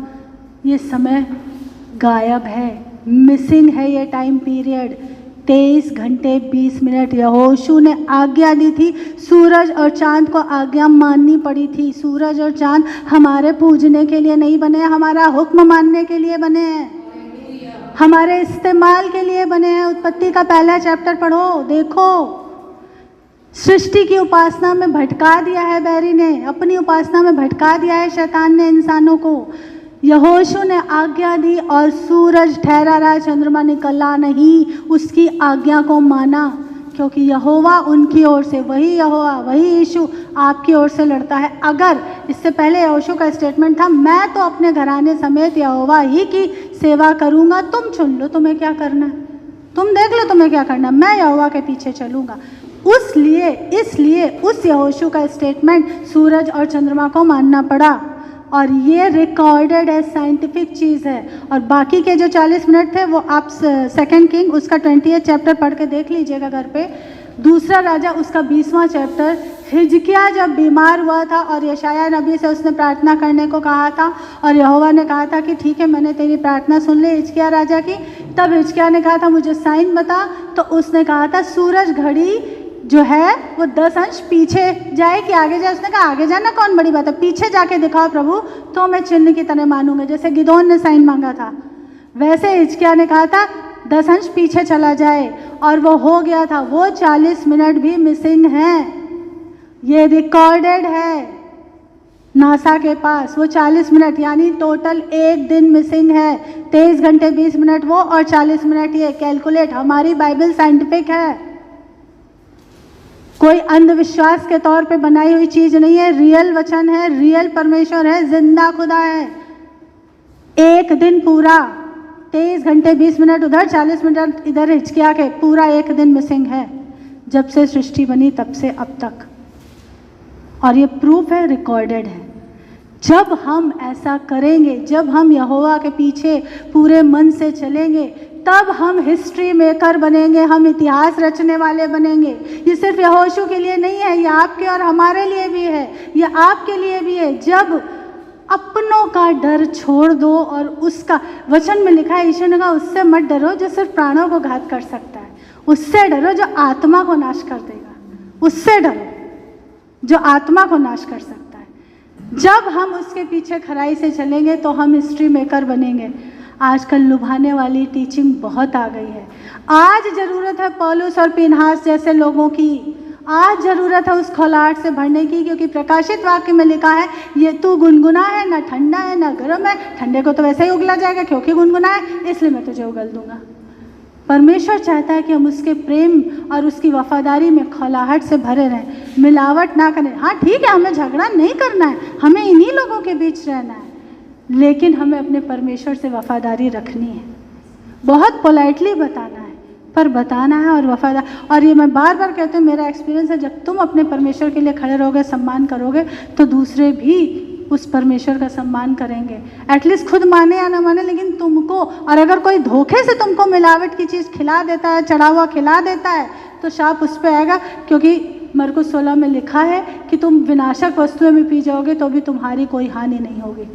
ये समय गायब है, मिसिंग है ये टाइम पीरियड। 23 घंटे 20 मिनट यहोशू ने आज्ञा दी थी। सूरज और चांद को आज्ञा माननी पड़ी थी। सूरज और चांद हमारे पूजने के लिए नहीं बने, हमारा हुक्म मानने के लिए बने हैं, हमारे इस्तेमाल के लिए बने हैं। उत्पत्ति का पहला चैप्टर पढ़ो, देखो सृष्टि की उपासना में भटका दिया है बैरी ने, अपनी उपासना में भटका दिया है शैतान ने इंसानों को। यहोशू ने आज्ञा दी और सूरज ठहरा रहा, चंद्रमा निकला नहीं, उसकी आज्ञा को माना, क्योंकि यहोवा उनकी ओर से, वही यहोवा वही यीशु आपकी ओर से लड़ता है। अगर इससे पहले यहोशू का स्टेटमेंट था, मैं तो अपने घराने समेत यहोवा ही की सेवा करूंगा, तुम चुन लो तुम्हें क्या करना है, तुम देख लो तुम्हें क्या करना, मैं यहोवा के पीछे चलूंगा। इसलिए उस यहोशू का स्टेटमेंट सूरज और चंद्रमा को मानना पड़ा, और ये रिकॉर्डेड है, साइंटिफिक चीज़ है। और बाकी के जो 40 मिनट थे वो आप 2 किंग उसका 20 चैप्टर पढ़ के देख लीजिएगा घर पे। दूसरा राजा उसका 20वां चैप्टर। हिजकिया जब बीमार हुआ था और यशाया नबी से उसने प्रार्थना करने को कहा था, और यहोवा ने कहा था कि ठीक है मैंने तेरी प्रार्थना सुन ली हिजकिया राजा की। तब हिजकिया ने कहा था मुझे साइन बता, तो उसने कहा था सूरज घड़ी जो है वो 10 अंश पीछे जाए कि आगे जाए। उसने कहा आगे जाना कौन बड़ी बात है, पीछे जाके दिखाओ प्रभु तो मैं चिन्ह की तरह मानूंगा। जैसे गिदोन ने साइन मांगा था, वैसे हिजकिया ने कहा था 10 अंश पीछे चला जाए, और वो हो गया था। वो 40 मिनट भी मिसिंग हैं, ये रिकॉर्डेड है नासा के पास। वो 40 मिनट यानी टोटल 1 दिन मिसिंग है। 23 घंटे 20 मिनट वो और 40 मिनट ये। कैलकुलेट, हमारी बाइबल साइंटिफिक है, कोई अंधविश्वास के तौर पे बनाई हुई चीज नहीं है, रियल वचन है, रियल परमेश्वर है, जिंदा खुदा है। 1 दिन पूरा 23 घंटे 20 मिनट उधर, 40 मिनट इधर हिचकिया के, पूरा 1 दिन मिसिंग है जब से सृष्टि बनी तब से अब तक। और ये प्रूफ है, रिकॉर्डेड है। जब हम ऐसा करेंगे, जब हम यहोवा के पीछे पूरे मन से चलेंगे, तब हम हिस्ट्री मेकर बनेंगे, हम इतिहास रचने वाले बनेंगे। ये सिर्फ यहोशू के लिए नहीं है, ये आपके और हमारे लिए भी है, ये आपके लिए भी है। जब अपनों का डर छोड़ दो, और उसका वचन में लिखा है, ईश्वर ने कहा उससे मत डरो जो सिर्फ प्राणों को घात कर सकता है, उससे डरो जो आत्मा को नाश कर देगा, उससे डरो जो आत्मा को नाश कर सकता है। जब हम उसके पीछे खराई से चलेंगे तो हम हिस्ट्री मेकर बनेंगे। आजकल लुभाने वाली टीचिंग बहुत आ गई है। आज ज़रूरत है पौलुस और पीनहास जैसे लोगों की, आज ज़रूरत है उस खौलाहट से भरने की, क्योंकि प्रकाशित वाक्य में लिखा है ये तू गुनगुना है, ना ठंडा है ना गर्म है, ठंडे को तो वैसे ही उगला जाएगा क्योंकि गुनगुना है, इसलिए मैं तुझे उगल दूंगा। परमेश्वर चाहता है कि हम उसके प्रेम और उसकी वफादारी में खौलाहट से भरे रहें, मिलावट ना करें। हाँ ठीक है, हमें झगड़ा नहीं करना है, हमें इन्हीं लोगों के बीच रहना है, लेकिन हमें अपने परमेश्वर से वफादारी रखनी है। बहुत पोलाइटली बताना है, पर बताना है और वफादार। और ये मैं बार बार कहती हूँ, मेरा एक्सपीरियंस है, जब तुम अपने परमेश्वर के लिए खड़े रहोगे, सम्मान करोगे, तो दूसरे भी उस परमेश्वर का सम्मान करेंगे। एटलीस्ट खुद माने या ना माने, लेकिन तुमको, और अगर कोई धोखे से तुमको मिलावट की चीज़ खिला देता है, चढ़ा हुआ खिला देता है, तो शाप उस पर आएगा। क्योंकि मरकुस 16 में लिखा है कि तुम विनाशक वस्तुएं में पी जाओगे तो भी तुम्हारी कोई हानि नहीं होगी।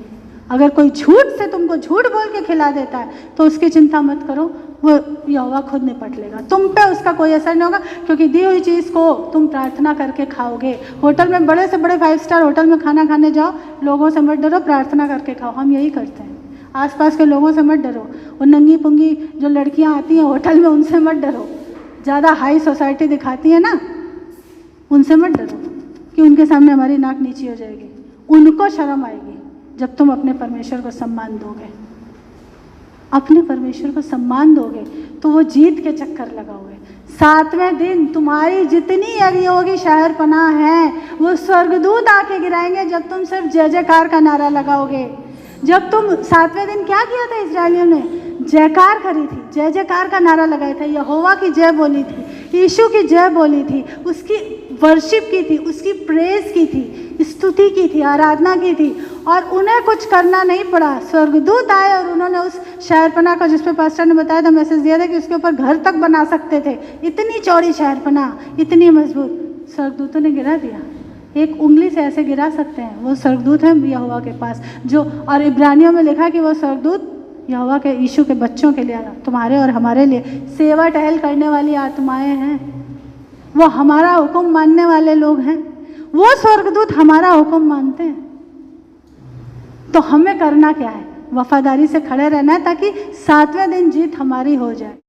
अगर कोई झूठ से तुमको झूठ बोल के खिला देता है तो उसकी चिंता मत करो, वो यहोवा खुद निपट लेगा, तुम पे उसका कोई असर नहीं होगा, क्योंकि दी हुई चीज़ को तुम प्रार्थना करके खाओगे। होटल में, बड़े से बड़े 5 स्टार होटल में खाना खाने जाओ, लोगों से मत डरो, प्रार्थना करके खाओ। हम यही करते हैं, आसपास के लोगों से मत डरो। वो नंगी पुंगी जो लड़कियाँ आती हैं होटल में, उनसे मत डरो, ज़्यादा हाई सोसाइटी दिखाती है ना, उनसे मत डरो कि उनके सामने हमारी नाक नीची हो जाएगी। उनको शर्म आएगी जब तुम अपने परमेश्वर को सम्मान दोगे। अपने परमेश्वर को सम्मान दोगे तो वो जीत के चक्कर लगाओगे। 7वें दिन तुम्हारी जितनी अगियोगी शहर पनाह है, वो स्वर्गदूत आके गिराएंगे जब तुम सिर्फ जय जयकार का नारा लगाओगे। जब तुम 7वें दिन क्या किया था इस्राएलियों ने? जयकार करी थी, जय जयकार का नारा लगाया था, यहोवा की जय बोली थी, यीशु की जय बोली थी, उसकी वर्शिप की थी, उसकी प्रेज की थी, स्तुति की थी, आराधना की थी, और उन्हें कुछ करना नहीं पड़ा। स्वर्गदूत आए और उन्होंने उस शहरपनाह को, जिस पे पास्टर ने बताया था, मैसेज दिया था कि उसके ऊपर घर तक बना सकते थे, इतनी चौड़ी शहरपनाह, इतनी मजबूत, स्वर्गदूतों ने गिरा दिया। एक उंगली से ऐसे गिरा सकते हैं, वो स्वर्गदूत हैं यहोवा के पास, जो, और इब्रानियों में लिखा कि वो स्वर्गदूत यहोवा के, यीशु के बच्चों के लिए, तुम्हारे और हमारे लिए सेवा टहल करने वाली आत्माएं हैं, वो हमारा हुक्म मानने वाले लोग हैं, वो स्वर्गदूत हमारा हुक्म मानते हैं। तो हमें करना क्या है? वफादारी से खड़े रहना है ताकि 7वें दिन जीत हमारी हो जाए।